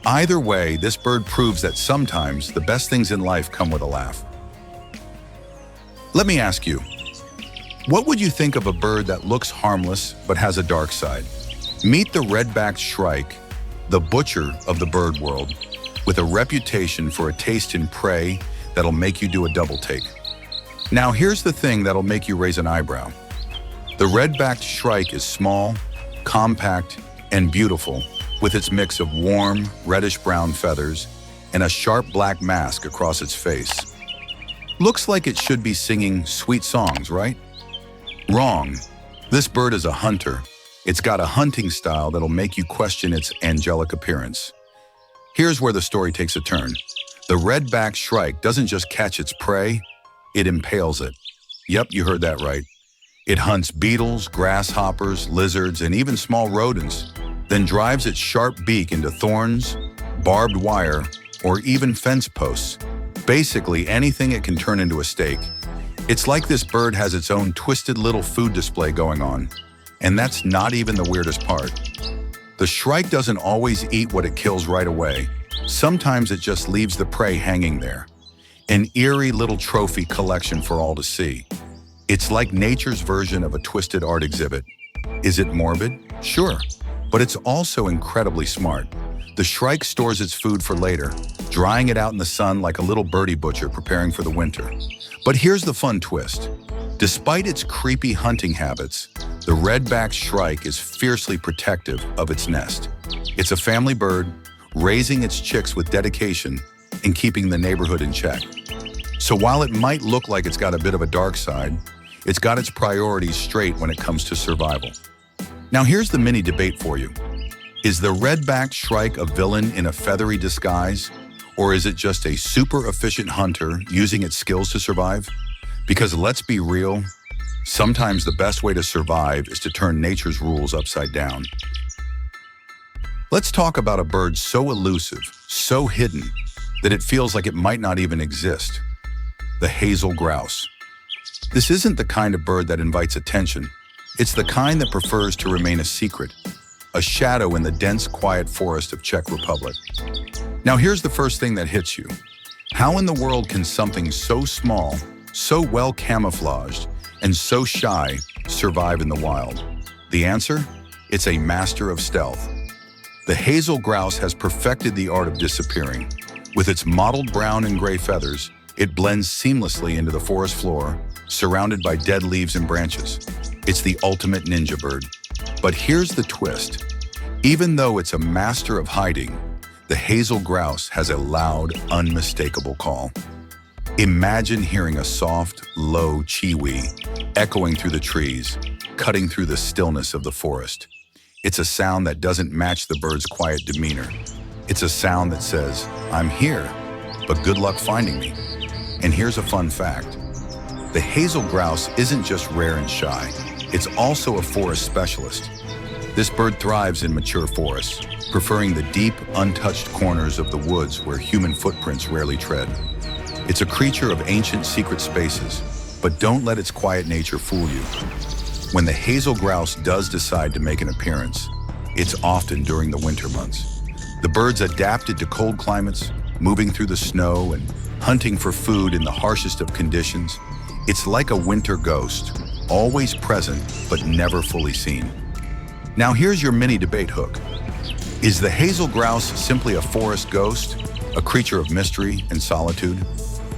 Either way, this bird proves that sometimes the best things in life come with a laugh. Let me ask you, what would you think of a bird that looks harmless but has a dark side? Meet the red-backed shrike, the butcher of the bird world, with a reputation for a taste in prey that'll make you do a double take. Now here's the thing that'll make you raise an eyebrow. The red-backed shrike is small, compact, and beautiful, with its mix of warm, reddish-brown feathers and a sharp black mask across its face. Looks like it should be singing sweet songs, right? Wrong. This bird is a hunter. It's got a hunting style that'll make you question its angelic appearance. Here's where the story takes a turn. The red-backed shrike doesn't just catch its prey, it impales it. Yep, you heard that right. It hunts beetles, grasshoppers, lizards, and even small rodents, then drives its sharp beak into thorns, barbed wire, or even fence posts. Basically anything it can turn into a steak. It's like this bird has its own twisted little food display going on. And that's not even the weirdest part. The shrike doesn't always eat what it kills right away. Sometimes it just leaves the prey hanging there. An eerie little trophy collection for all to see. It's like nature's version of a twisted art exhibit. Is it morbid? Sure. But it's also incredibly smart. The shrike stores its food for later, drying it out in the sun like a little birdie butcher preparing for the winter. But here's the fun twist. Despite its creepy hunting habits, the red-backed shrike is fiercely protective of its nest. It's a family bird, raising its chicks with dedication and keeping the neighborhood in check. So while it might look like it's got a bit of a dark side, it's got its priorities straight when it comes to survival. Now here's the mini debate for you. Is the red-backed shrike a villain in a feathery disguise? Or is it just a super efficient hunter using its skills to survive? Because let's be real, sometimes the best way to survive is to turn nature's rules upside down. Let's talk about a bird so elusive, so hidden, that it feels like it might not even exist. The hazel grouse. This isn't the kind of bird that invites attention. It's the kind that prefers to remain a secret, a shadow in the dense, quiet forest of Czech Republic. Now here's the first thing that hits you. How in the world can something so small, so well camouflaged, and so shy survive in the wild? The answer? It's a master of stealth. The hazel grouse has perfected the art of disappearing. With its mottled brown and gray feathers, it blends seamlessly into the forest floor, surrounded by dead leaves and branches. It's the ultimate ninja bird. But here's the twist. Even though it's a master of hiding, the hazel grouse has a loud, unmistakable call. Imagine hearing a soft, low chee-wee echoing through the trees, cutting through the stillness of the forest. It's a sound that doesn't match the bird's quiet demeanor. It's a sound that says, "I'm here, but good luck finding me." And here's a fun fact. The hazel grouse isn't just rare and shy. It's also a forest specialist. This bird thrives in mature forests, preferring the deep, untouched corners of the woods where human footprints rarely tread. It's a creature of ancient secret spaces, but don't let its quiet nature fool you. When the hazel grouse does decide to make an appearance, it's often during the winter months. The bird's adapted to cold climates, moving through the snow and hunting for food in the harshest of conditions. It's like a winter ghost, always present but never fully seen. Now here's your mini debate hook. Is the hazel grouse simply a forest ghost, a creature of mystery and solitude?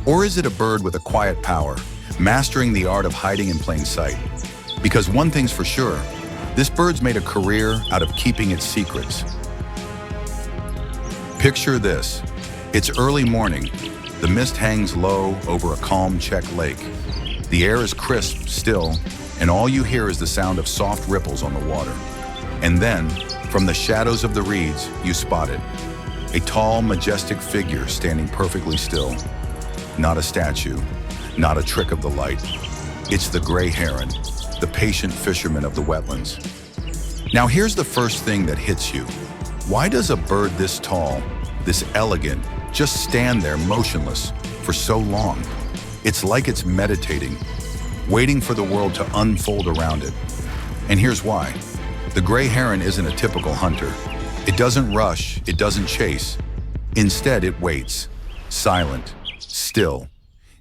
Or is it a bird with a quiet power, mastering the art of hiding in plain sight? Because one thing's for sure, this bird's made a career out of keeping its secrets. Picture this. It's early morning. The mist hangs low over a calm Czech lake. The air is crisp still, and all you hear is the sound of soft ripples on the water. And then, from the shadows of the reeds, you spot it. A tall, majestic figure standing perfectly still. Not a statue, not a trick of the light. It's the gray heron, the patient fisherman of the wetlands. Now here's the first thing that hits you. Why does a bird this tall, this elegant, just stand there motionless for so long? It's like it's meditating, waiting for the world to unfold around it. And here's why. The gray heron isn't a typical hunter. It doesn't rush, it doesn't chase. Instead, it waits, silent, still.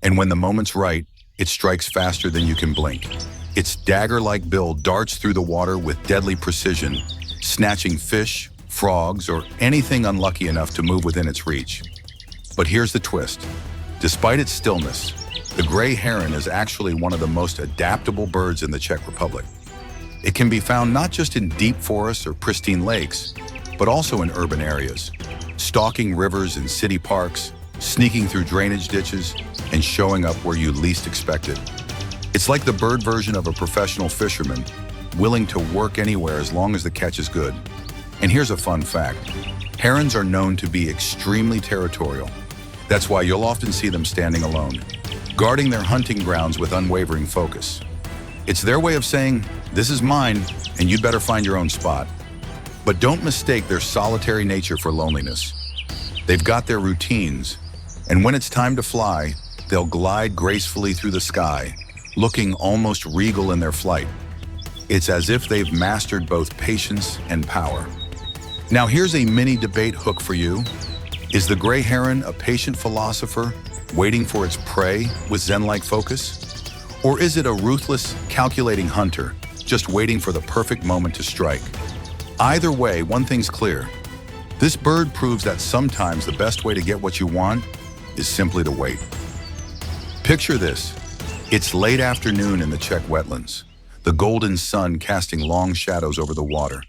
And when the moment's right, it strikes faster than you can blink. Its dagger-like bill darts through the water with deadly precision, snatching fish, frogs, or anything unlucky enough to move within its reach. But here's the twist. Despite its stillness, the gray heron is actually one of the most adaptable birds in the Czech Republic. It can be found not just in deep forests or pristine lakes, but also in urban areas, stalking rivers and city parks, sneaking through drainage ditches, and showing up where you least expect it. It's like the bird version of a professional fisherman, willing to work anywhere as long as the catch is good. And here's a fun fact. Herons are known to be extremely territorial. That's why you'll often see them standing alone, guarding their hunting grounds with unwavering focus. It's their way of saying, this is mine, and you'd better find your own spot. But don't mistake their solitary nature for loneliness. They've got their routines, and when it's time to fly, they'll glide gracefully through the sky, looking almost regal in their flight. It's as if they've mastered both patience and power. Now here's a mini debate hook for you. Is the gray heron a patient philosopher, waiting for its prey with zen-like focus? Or is it a ruthless, calculating hunter, just waiting for the perfect moment to strike? Either way, one thing's clear. This bird proves that sometimes the best way to get what you want is simply to wait. Picture this. It's late afternoon in the Czech wetlands, the golden sun casting long shadows over the water.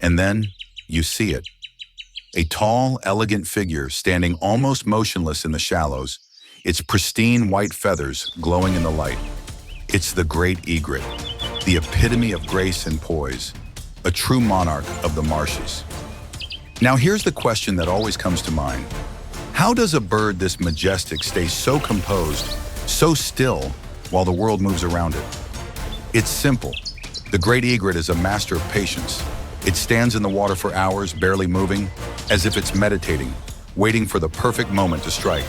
And then you see it. A tall, elegant figure standing almost motionless in the shallows, its pristine white feathers glowing in the light. It's the great egret, the epitome of grace and poise, a true monarch of the marshes. Now here's the question that always comes to mind. How does a bird this majestic stay so composed, so still, while the world moves around it? It's simple. The great egret is a master of patience. It stands in the water for hours, barely moving, as if it's meditating, waiting for the perfect moment to strike.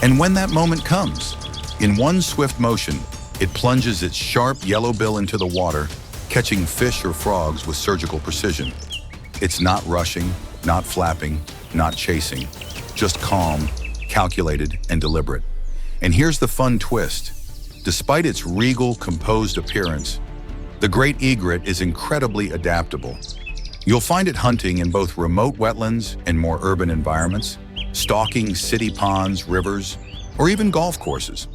And when that moment comes, in one swift motion, it plunges its sharp yellow bill into the water, catching fish or frogs with surgical precision. It's not rushing, not flapping, not chasing, just calm, calculated, and deliberate. And here's the fun twist. Despite its regal, composed appearance, the great egret is incredibly adaptable. You'll find it hunting in both remote wetlands and more urban environments, stalking city ponds, rivers, or even golf courses.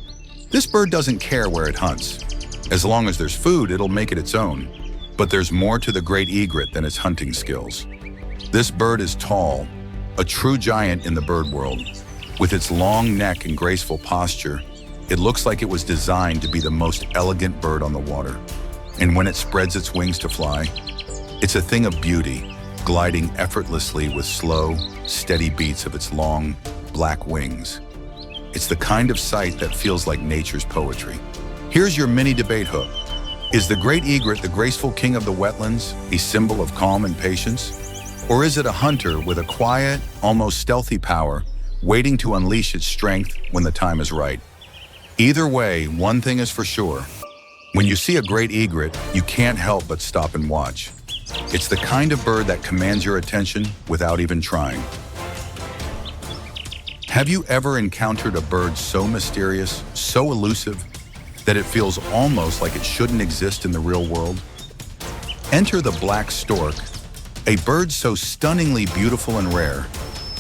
This bird doesn't care where it hunts. As long as there's food, it'll make it its own. But there's more to the great egret than its hunting skills. This bird is tall, a true giant in the bird world. With its long neck and graceful posture, it looks like it was designed to be the most elegant bird on the water. And when it spreads its wings to fly, it's a thing of beauty, gliding effortlessly with slow, steady beats of its long, black wings. It's the kind of sight that feels like nature's poetry. Here's your mini debate hook. Is the great egret the graceful king of the wetlands, a symbol of calm and patience? Or is it a hunter with a quiet, almost stealthy power, waiting to unleash its strength when the time is right? Either way, one thing is for sure. When you see a great egret, you can't help but stop and watch. It's the kind of bird that commands your attention without even trying. Have you ever encountered a bird so mysterious, so elusive, that it feels almost like it shouldn't exist in the real world? Enter the black stork, a bird so stunningly beautiful and rare,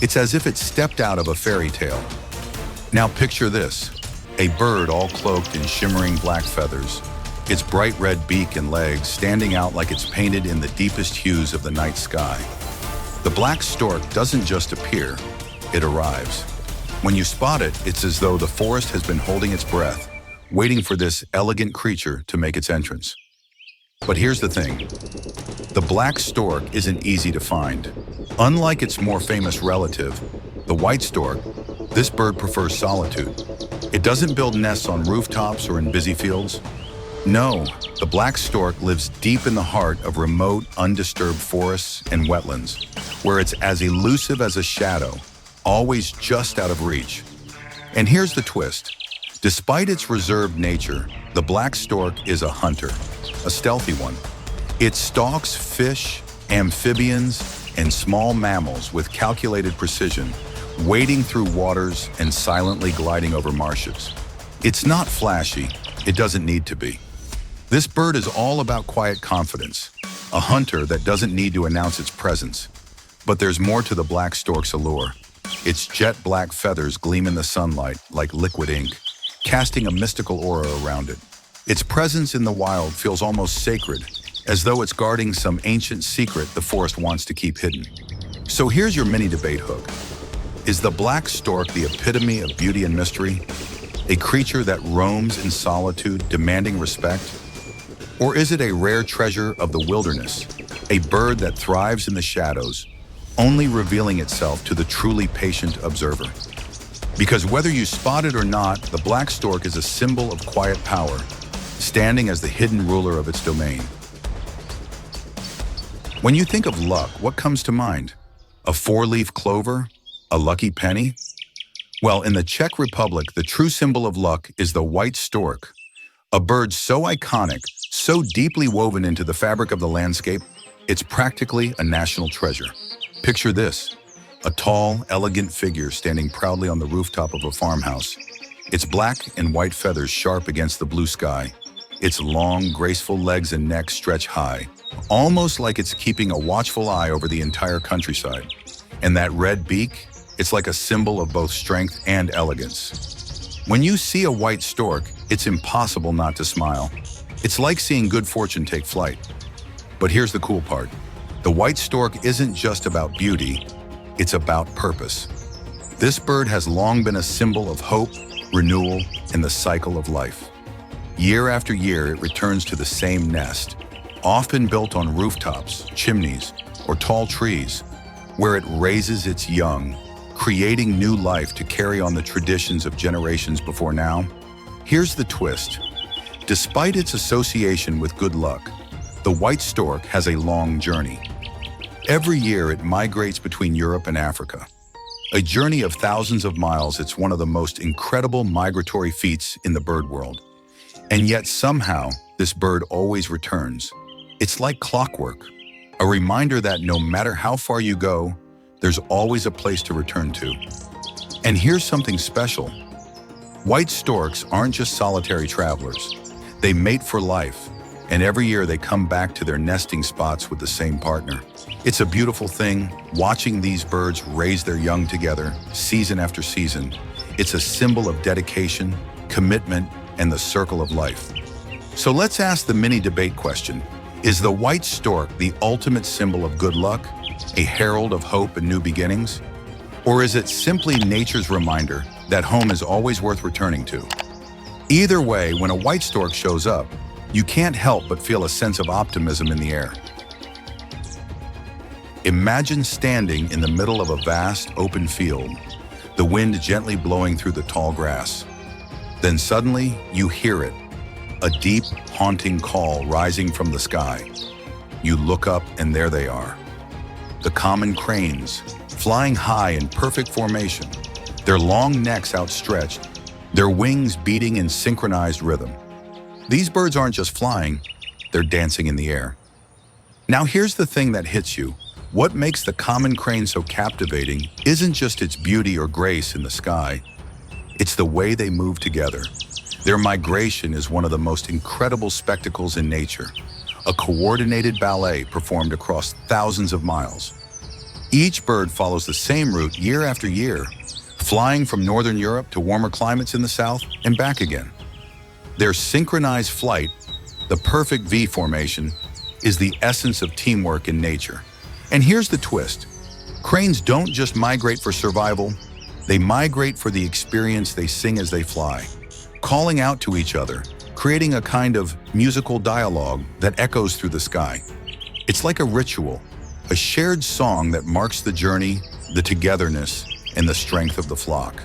it's as if it stepped out of a fairy tale. Now picture this, a bird all cloaked in shimmering black feathers, its bright red beak and legs standing out like it's painted in the deepest hues of the night sky. The black stork doesn't just appear, it arrives. When you spot it, it's as though the forest has been holding its breath, waiting for this elegant creature to make its entrance. But here's the thing. The black stork isn't easy to find. Unlike its more famous relative, the white stork, this bird prefers solitude. It doesn't build nests on rooftops or in busy fields. No, the black stork lives deep in the heart of remote, undisturbed forests and wetlands, where it's as elusive as a shadow, always just out of reach. And here's the twist. Despite its reserved nature, the black stork is a hunter, a stealthy one. It stalks fish, amphibians, and small mammals with calculated precision, wading through waters and silently gliding over marshes. It's not flashy, it doesn't need to be. This bird is all about quiet confidence, a hunter that doesn't need to announce its presence. But there's more to the black stork's allure. Its jet black feathers gleam in the sunlight like liquid ink, casting a mystical aura around it. Its presence in the wild feels almost sacred, as though it's guarding some ancient secret the forest wants to keep hidden. So here's your mini debate hook. Is the black stork the epitome of beauty and mystery? A creature that roams in solitude, demanding respect? Or is it a rare treasure of the wilderness, a bird that thrives in the shadows, only revealing itself to the truly patient observer? Because whether you spot it or not, the black stork is a symbol of quiet power, standing as the hidden ruler of its domain. When you think of luck, what comes to mind? A four-leaf clover? A lucky penny? Well, in the Czech Republic, the true symbol of luck is the white stork, a bird so iconic, so deeply woven into the fabric of the landscape, it's practically a national treasure. Picture this, a tall, elegant figure standing proudly on the rooftop of a farmhouse, its black and white feathers sharp against the blue sky. Its long, graceful legs and neck stretch high, almost like it's keeping a watchful eye over the entire countryside. And that red beak, it's like a symbol of both strength and elegance. When you see a white stork, it's impossible not to smile. It's like seeing good fortune take flight. But here's the cool part. The white stork isn't just about beauty, it's about purpose. This bird has long been a symbol of hope, renewal, and the cycle of life. Year after year, it returns to the same nest, often built on rooftops, chimneys, or tall trees, where it raises its young, creating new life to carry on the traditions of generations before now. Here's the twist. Despite its association with good luck, the white stork has a long journey. Every year, it migrates between Europe and Africa. A journey of thousands of miles, it's one of the most incredible migratory feats in the bird world. And yet somehow, this bird always returns. It's like clockwork, a reminder that no matter how far you go, there's always a place to return to. And here's something special. White storks aren't just solitary travelers. They mate for life, and every year they come back to their nesting spots with the same partner. It's a beautiful thing, watching these birds raise their young together, season after season. It's a symbol of dedication, commitment, and the circle of life. So let's ask the mini debate question. Is the white stork the ultimate symbol of good luck, a herald of hope and new beginnings? Or is it simply nature's reminder that home is always worth returning to? Either way, when a white stork shows up, you can't help but feel a sense of optimism in the air. Imagine standing in the middle of a vast open field, the wind gently blowing through the tall grass. Then suddenly, you hear it, a deep, haunting call rising from the sky. You look up and there they are. The common cranes, flying high in perfect formation, their long necks outstretched, their wings beating in synchronized rhythm. These birds aren't just flying, they're dancing in the air. Now here's the thing that hits you. What makes the common crane so captivating isn't just its beauty or grace in the sky, it's the way they move together. Their migration is one of the most incredible spectacles in nature, a coordinated ballet performed across thousands of miles. Each bird follows the same route year after year, flying from northern Europe to warmer climates in the south and back again. Their synchronized flight, the perfect V formation, is the essence of teamwork in nature. And here's the twist. Cranes don't just migrate for survival, they migrate for the experience. They sing as they fly, calling out to each other, creating a kind of musical dialogue that echoes through the sky. It's like a ritual, a shared song that marks the journey, the togetherness, and the strength of the flock.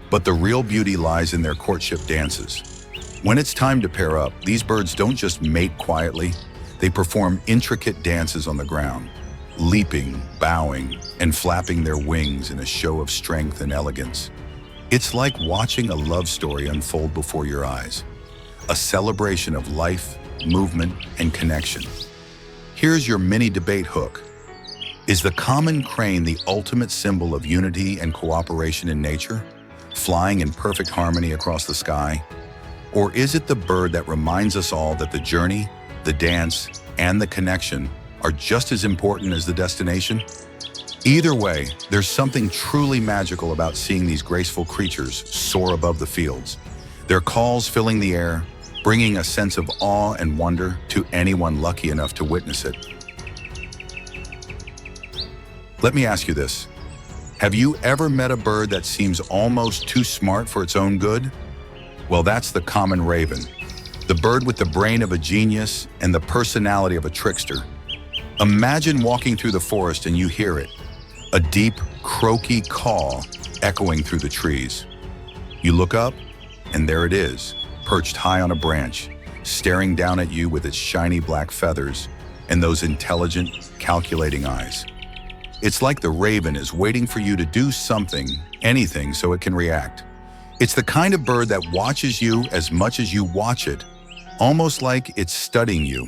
But the real beauty lies in their courtship dances. When it's time to pair up, these birds don't just mate quietly, they perform intricate dances on the ground, leaping, bowing, and flapping their wings in a show of strength and elegance. It's like watching a love story unfold before your eyes, a celebration of life, movement, and connection. Here's your mini debate hook. Is the common crane the ultimate symbol of unity and cooperation in nature, flying in perfect harmony across the sky? Or is it the bird that reminds us all that the journey, the dance, and the connection are just as important as the destination? Either way, there's something truly magical about seeing these graceful creatures soar above the fields, their calls filling the air, bringing a sense of awe and wonder to anyone lucky enough to witness it. Let me ask you this. Have you ever met a bird that seems almost too smart for its own good? Well, that's the common raven, the bird with the brain of a genius and the personality of a trickster. Imagine walking through the forest and you hear it, a deep, croaky call echoing through the trees. You look up, and there it is, perched high on a branch, staring down at you with its shiny black feathers and those intelligent, calculating eyes. It's like the raven is waiting for you to do something, anything, so it can react. It's the kind of bird that watches you as much as you watch it, almost like it's studying you.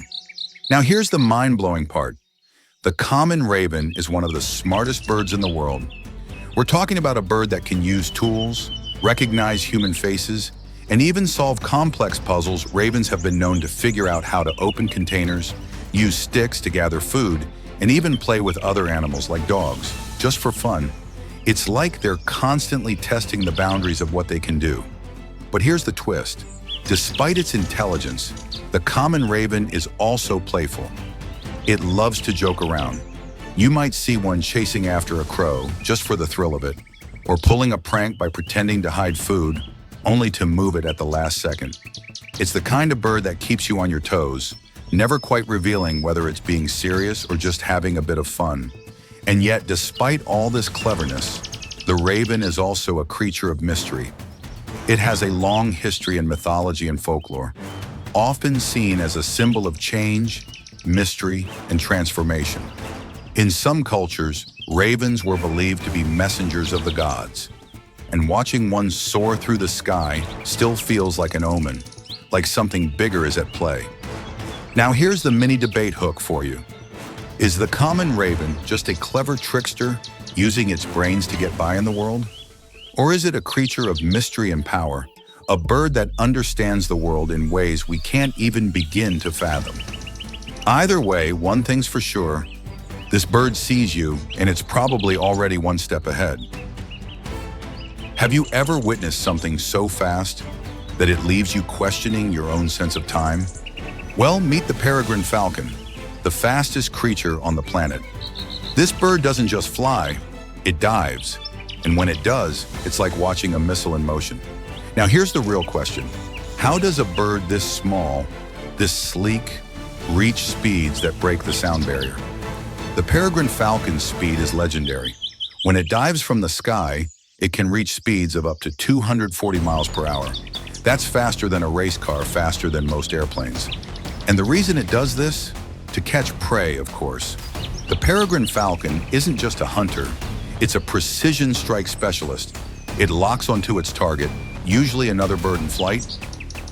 Now here's the mind-blowing part. The common raven is one of the smartest birds in the world. We're talking about a bird that can use tools, recognize human faces, and even solve complex puzzles. Ravens have been known to figure out how to open containers, use sticks to gather food, and even play with other animals like dogs, just for fun. It's like they're constantly testing the boundaries of what they can do. But here's the twist. Despite its intelligence, the common raven is also playful. It loves to joke around. You might see one chasing after a crow just for the thrill of it, or pulling a prank by pretending to hide food, only to move it at the last second. It's the kind of bird that keeps you on your toes, never quite revealing whether it's being serious or just having a bit of fun. And yet, despite all this cleverness, the raven is also a creature of mystery. It has a long history in mythology and folklore, often seen as a symbol of change, mystery, and transformation. In some cultures, ravens were believed to be messengers of the gods, and watching one soar through the sky still feels like an omen, like something bigger is at play. Now here's the mini debate hook for you. Is the common raven just a clever trickster using its brains to get by in the world? Or is it a creature of mystery and power, a bird that understands the world in ways we can't even begin to fathom? Either way, one thing's for sure, this bird sees you and it's probably already one step ahead. Have you ever witnessed something so fast that it leaves you questioning your own sense of time? Well, meet the peregrine falcon, the fastest creature on the planet. This bird doesn't just fly, it dives. And when it does, it's like watching a missile in motion. Now here's the real question. How does a bird this small, this sleek, reach speeds that break the sound barrier? The peregrine falcon's speed is legendary. When it dives from the sky, it can reach speeds of up to 240 miles per hour. That's faster than a race car, faster than most airplanes. And the reason it does this? To catch prey, of course. The peregrine falcon isn't just a hunter, it's a precision strike specialist. It locks onto its target, usually another bird in flight,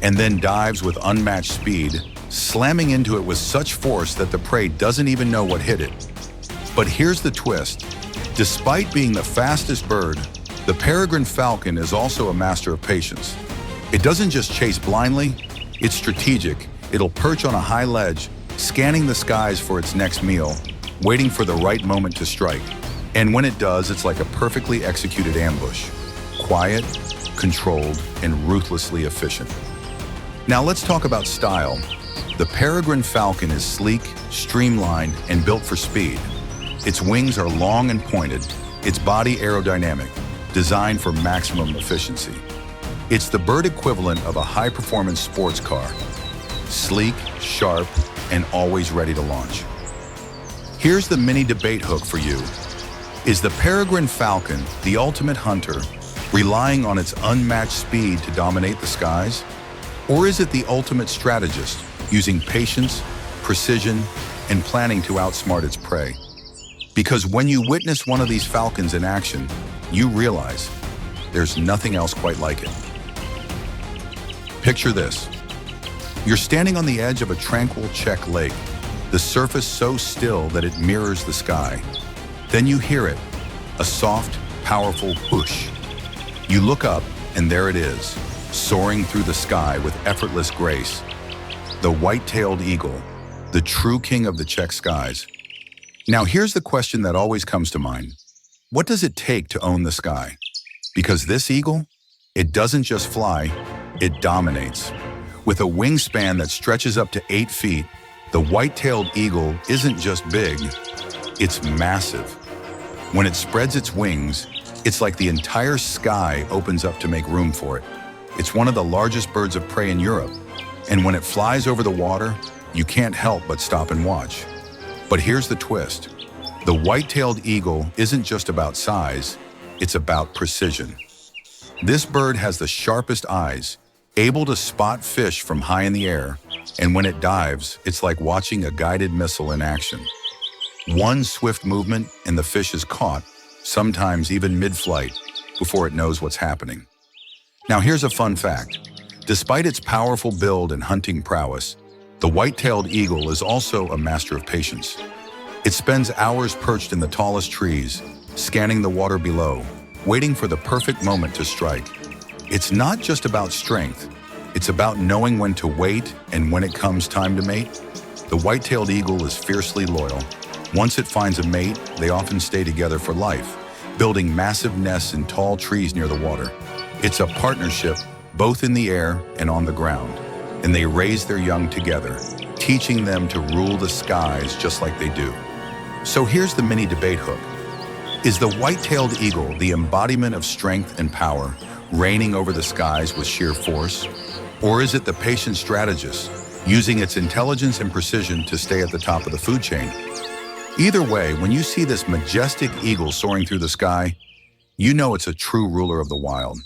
and then dives with unmatched speed, slamming into it with such force that the prey doesn't even know what hit it. But here's the twist. Despite being the fastest bird, the peregrine falcon is also a master of patience. It doesn't just chase blindly, it's strategic. It'll perch on a high ledge, scanning the skies for its next meal, waiting for the right moment to strike. And when it does, it's like a perfectly executed ambush. Quiet, controlled, and ruthlessly efficient. Now let's talk about style. The peregrine falcon is sleek, streamlined, and built for speed. Its wings are long and pointed, its body aerodynamic, designed for maximum efficiency. It's the bird equivalent of a high-performance sports car. Sleek, sharp, and always ready to launch. Here's the mini debate hook for you. Is the peregrine falcon the ultimate hunter, relying on its unmatched speed to dominate the skies? Or is it the ultimate strategist, using patience, precision, and planning to outsmart its prey? Because when you witness one of these falcons in action, you realize there's nothing else quite like it. Picture this. You're standing on the edge of a tranquil Czech lake, the surface so still that it mirrors the sky. Then you hear it, a soft, powerful whoosh. You look up, and there it is, soaring through the sky with effortless grace. The white-tailed eagle, the true king of the Czech skies. Now here's the question that always comes to mind. What does it take to own the sky? Because this eagle, it doesn't just fly, it dominates. With a wingspan that stretches up to 8 feet, the white-tailed eagle isn't just big, it's massive. When it spreads its wings, it's like the entire sky opens up to make room for it. It's one of the largest birds of prey in Europe, and when it flies over the water, you can't help but stop and watch. But here's the twist. The white-tailed eagle isn't just about size, it's about precision. This bird has the sharpest eyes, able to spot fish from high in the air, and when it dives, it's like watching a guided missile in action. One swift movement and the fish is caught, sometimes even mid-flight, before it knows what's happening. Now here's a fun fact. Despite its powerful build and hunting prowess, the white-tailed eagle is also a master of patience. It spends hours perched in the tallest trees, scanning the water below, waiting for the perfect moment to strike. It's not just about strength, it's about knowing when to wait and when it comes time to mate. The white-tailed eagle is fiercely loyal. Once it finds a mate, they often stay together for life, building massive nests in tall trees near the water. It's a partnership, both in the air and on the ground, and they raise their young together, teaching them to rule the skies just like they do. So here's the mini debate hook. Is the white-tailed eagle the embodiment of strength and power, reigning over the skies with sheer force? Or is it the patient strategist, using its intelligence and precision to stay at the top of the food chain? Either way, when you see this majestic eagle soaring through the sky, you know it's a true ruler of the wild.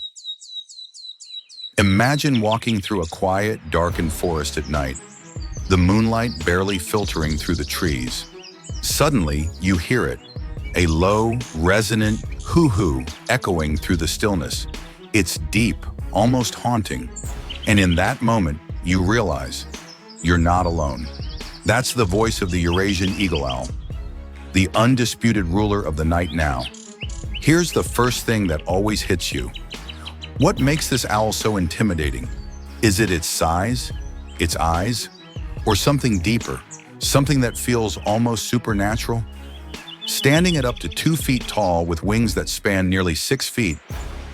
Imagine walking through a quiet, darkened forest at night, the moonlight barely filtering through the trees. Suddenly, you hear it, a low, resonant hoo-hoo echoing through the stillness. It's deep, almost haunting. And in that moment, you realize you're not alone. That's the voice of the Eurasian eagle owl, the undisputed ruler of the night now. Here's the first thing that always hits you. What makes this owl so intimidating? Is it its size, its eyes, or something deeper, something that feels almost supernatural? Standing at up to 2 feet tall with wings that span nearly 6 feet,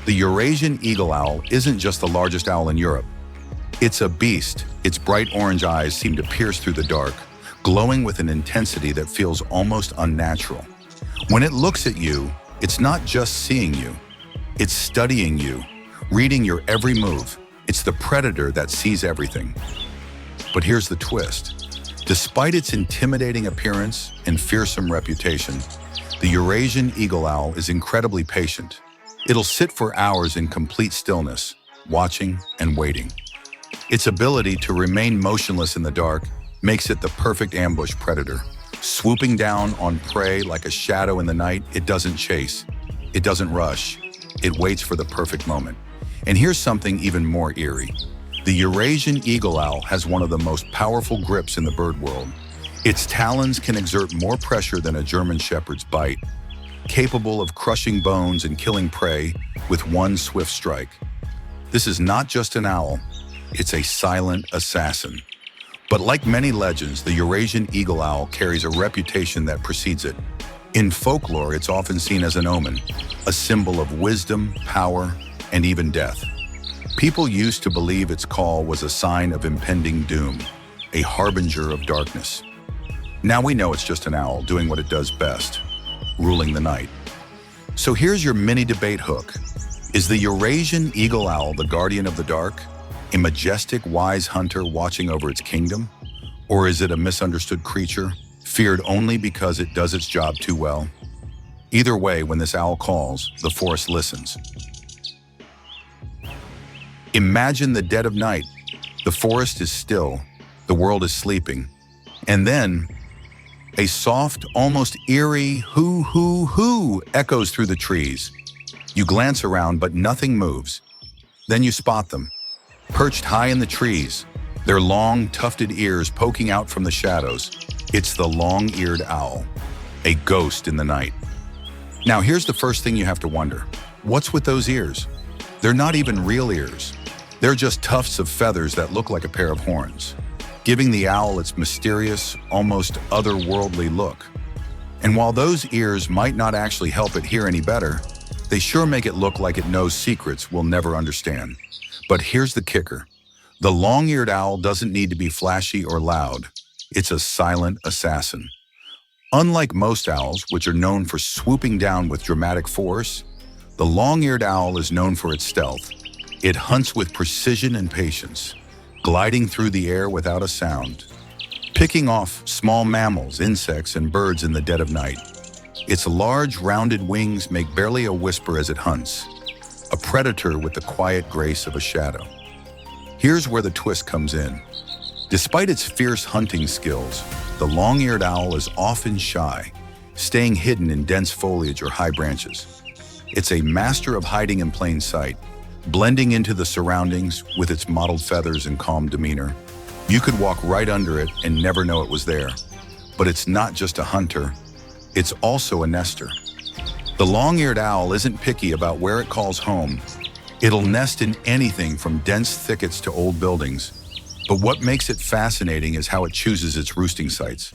the Eurasian eagle owl isn't just the largest owl in Europe. It's a beast. Its bright orange eyes seem to pierce through the dark, glowing with an intensity that feels almost unnatural. When it looks at you, it's not just seeing you, it's studying you, reading your every move. It's the predator that sees everything. But here's the twist. Despite its intimidating appearance and fearsome reputation, the Eurasian eagle owl is incredibly patient. It'll sit for hours in complete stillness, watching and waiting. Its ability to remain motionless in the dark makes it the perfect ambush predator. Swooping down on prey like a shadow in the night, it doesn't chase, it doesn't rush, it waits for the perfect moment. And here's something even more eerie. The Eurasian eagle owl has one of the most powerful grips in the bird world. Its talons can exert more pressure than a German shepherd's bite, capable of crushing bones and killing prey with one swift strike. This is not just an owl, it's a silent assassin. But like many legends, the Eurasian eagle owl carries a reputation that precedes it. In folklore, it's often seen as an omen, a symbol of wisdom, power, and even death. People used to believe its call was a sign of impending doom, a harbinger of darkness. Now we know it's just an owl doing what it does best, ruling the night. So here's your mini debate hook. Is the Eurasian eagle owl the guardian of the dark, a majestic, wise hunter watching over its kingdom? Or is it a misunderstood creature, feared only because it does its job too well? Either way, when this owl calls, the forest listens. Imagine the dead of night. The forest is still, the world is sleeping. And then, a soft, almost eerie hoo-hoo-hoo echoes through the trees. You glance around, but nothing moves. Then you spot them, perched high in the trees, their long, tufted ears poking out from the shadows. It's the long-eared owl, a ghost in the night. Now here's the first thing you have to wonder. What's with those ears? They're not even real ears. They're just tufts of feathers that look like a pair of horns, giving the owl its mysterious, almost otherworldly look. And while those ears might not actually help it hear any better, they sure make it look like it knows secrets we'll never understand. But here's the kicker. The long-eared owl doesn't need to be flashy or loud. It's a silent assassin. Unlike most owls, which are known for swooping down with dramatic force, the long-eared owl is known for its stealth. It hunts with precision and patience, gliding through the air without a sound, picking off small mammals, insects, and birds in the dead of night. Its large, rounded wings make barely a whisper as it hunts, a predator with the quiet grace of a shadow. Here's where the twist comes in. Despite its fierce hunting skills, the long-eared owl is often shy, staying hidden in dense foliage or high branches. It's a master of hiding in plain sight, blending into the surroundings with its mottled feathers and calm demeanor. You could walk right under it and never know it was there. But it's not just a hunter, it's also a nester. The long-eared owl isn't picky about where it calls home. It'll nest in anything from dense thickets to old buildings. But what makes it fascinating is how it chooses its roosting sites.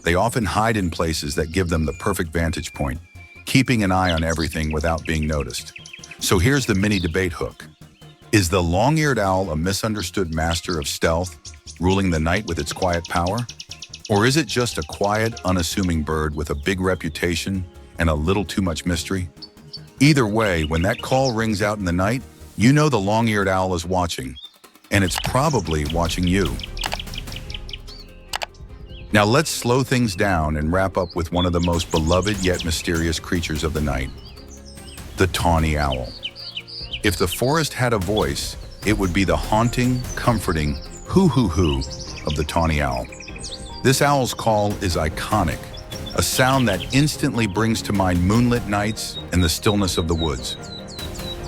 They often hide in places that give them the perfect vantage point, keeping an eye on everything without being noticed. So here's the mini debate hook. Is the long-eared owl a misunderstood master of stealth, ruling the night with its quiet power? Or is it just a quiet, unassuming bird with a big reputation and a little too much mystery? Either way, when that call rings out in the night, you know the long-eared owl is watching, and it's probably watching you. Now let's slow things down and wrap up with one of the most beloved yet mysterious creatures of the night, the tawny owl. If the forest had a voice, it would be the haunting, comforting hoo-hoo-hoo of the tawny owl. This owl's call is iconic, a sound that instantly brings to mind moonlit nights and the stillness of the woods.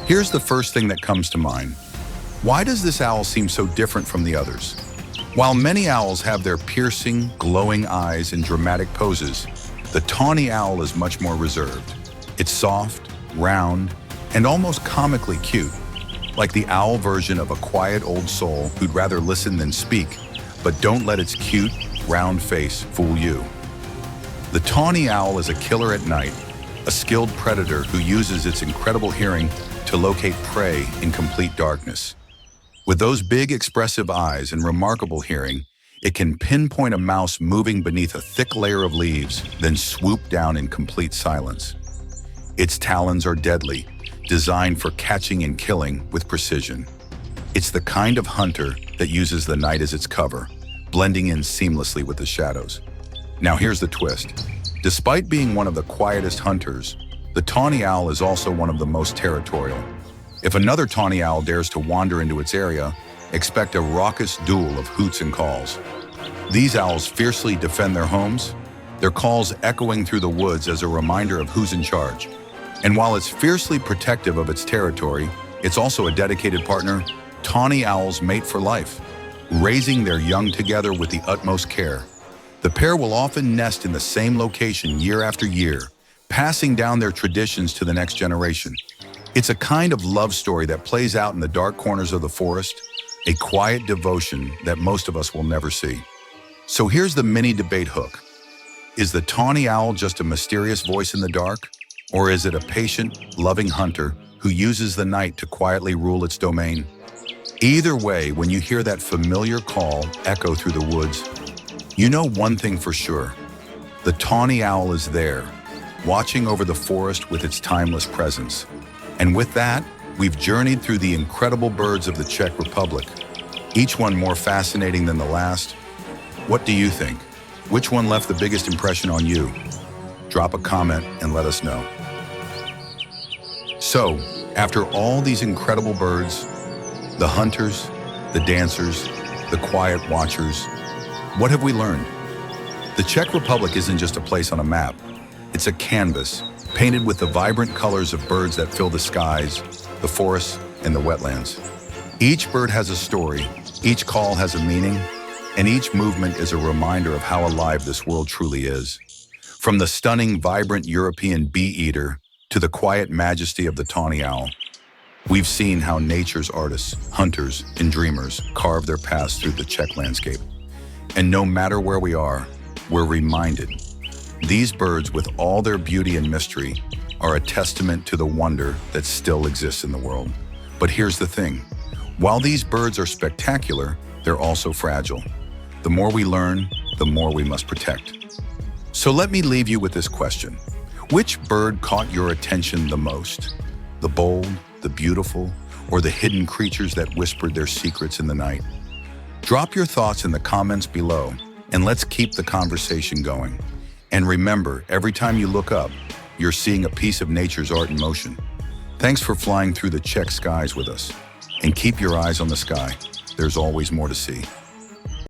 Here's the first thing that comes to mind. Why does this owl seem so different from the others? While many owls have their piercing, glowing eyes and dramatic poses, the tawny owl is much more reserved. It's soft, round, and almost comically cute, like the owl version of a quiet old soul who'd rather listen than speak, but don't let its cute, round face fool you. The tawny owl is a killer at night, a skilled predator who uses its incredible hearing to locate prey in complete darkness. With those big, expressive eyes and remarkable hearing, it can pinpoint a mouse moving beneath a thick layer of leaves, then swoop down in complete silence. Its talons are deadly, designed for catching and killing with precision. It's the kind of hunter that uses the night as its cover, blending in seamlessly with the shadows. Now here's the twist. Despite being one of the quietest hunters, the tawny owl is also one of the most territorial. If another tawny owl dares to wander into its area, expect a raucous duel of hoots and calls. These owls fiercely defend their homes, their calls echoing through the woods as a reminder of who's in charge. And while it's fiercely protective of its territory, it's also a dedicated partner. Tawny owls mate for life, raising their young together with the utmost care. The pair will often nest in the same location year after year, passing down their traditions to the next generation. It's a kind of love story that plays out in the dark corners of the forest, a quiet devotion that most of us will never see. So here's the mini debate hook. Is the tawny owl just a mysterious voice in the dark? Or is it a patient, loving hunter who uses the night to quietly rule its domain? Either way, when you hear that familiar call echo through the woods, you know one thing for sure. The tawny owl is there, watching over the forest with its timeless presence. And with that, we've journeyed through the incredible birds of the Czech Republic, each one more fascinating than the last. What do you think? Which one left the biggest impression on you? Drop a comment and let us know. So, after all these incredible birds, the hunters, the dancers, the quiet watchers, what have we learned? The Czech Republic isn't just a place on a map. It's a canvas painted with the vibrant colors of birds that fill the skies, the forests, and the wetlands. Each bird has a story, each call has a meaning, and each movement is a reminder of how alive this world truly is. From the stunning, vibrant European bee-eater to the quiet majesty of the tawny owl, we've seen how nature's artists, hunters, and dreamers carve their paths through the Czech landscape. And no matter where we are, we're reminded these birds, with all their beauty and mystery, are a testament to the wonder that still exists in the world. But here's the thing. While these birds are spectacular, they're also fragile. The more we learn, the more we must protect. So let me leave you with this question. Which bird caught your attention the most? The bold, the beautiful, or the hidden creatures that whispered their secrets in the night? Drop your thoughts in the comments below, and let's keep the conversation going. And remember, every time you look up, you're seeing a piece of nature's art in motion. Thanks for flying through the Czech skies with us. And keep your eyes on the sky. There's always more to see.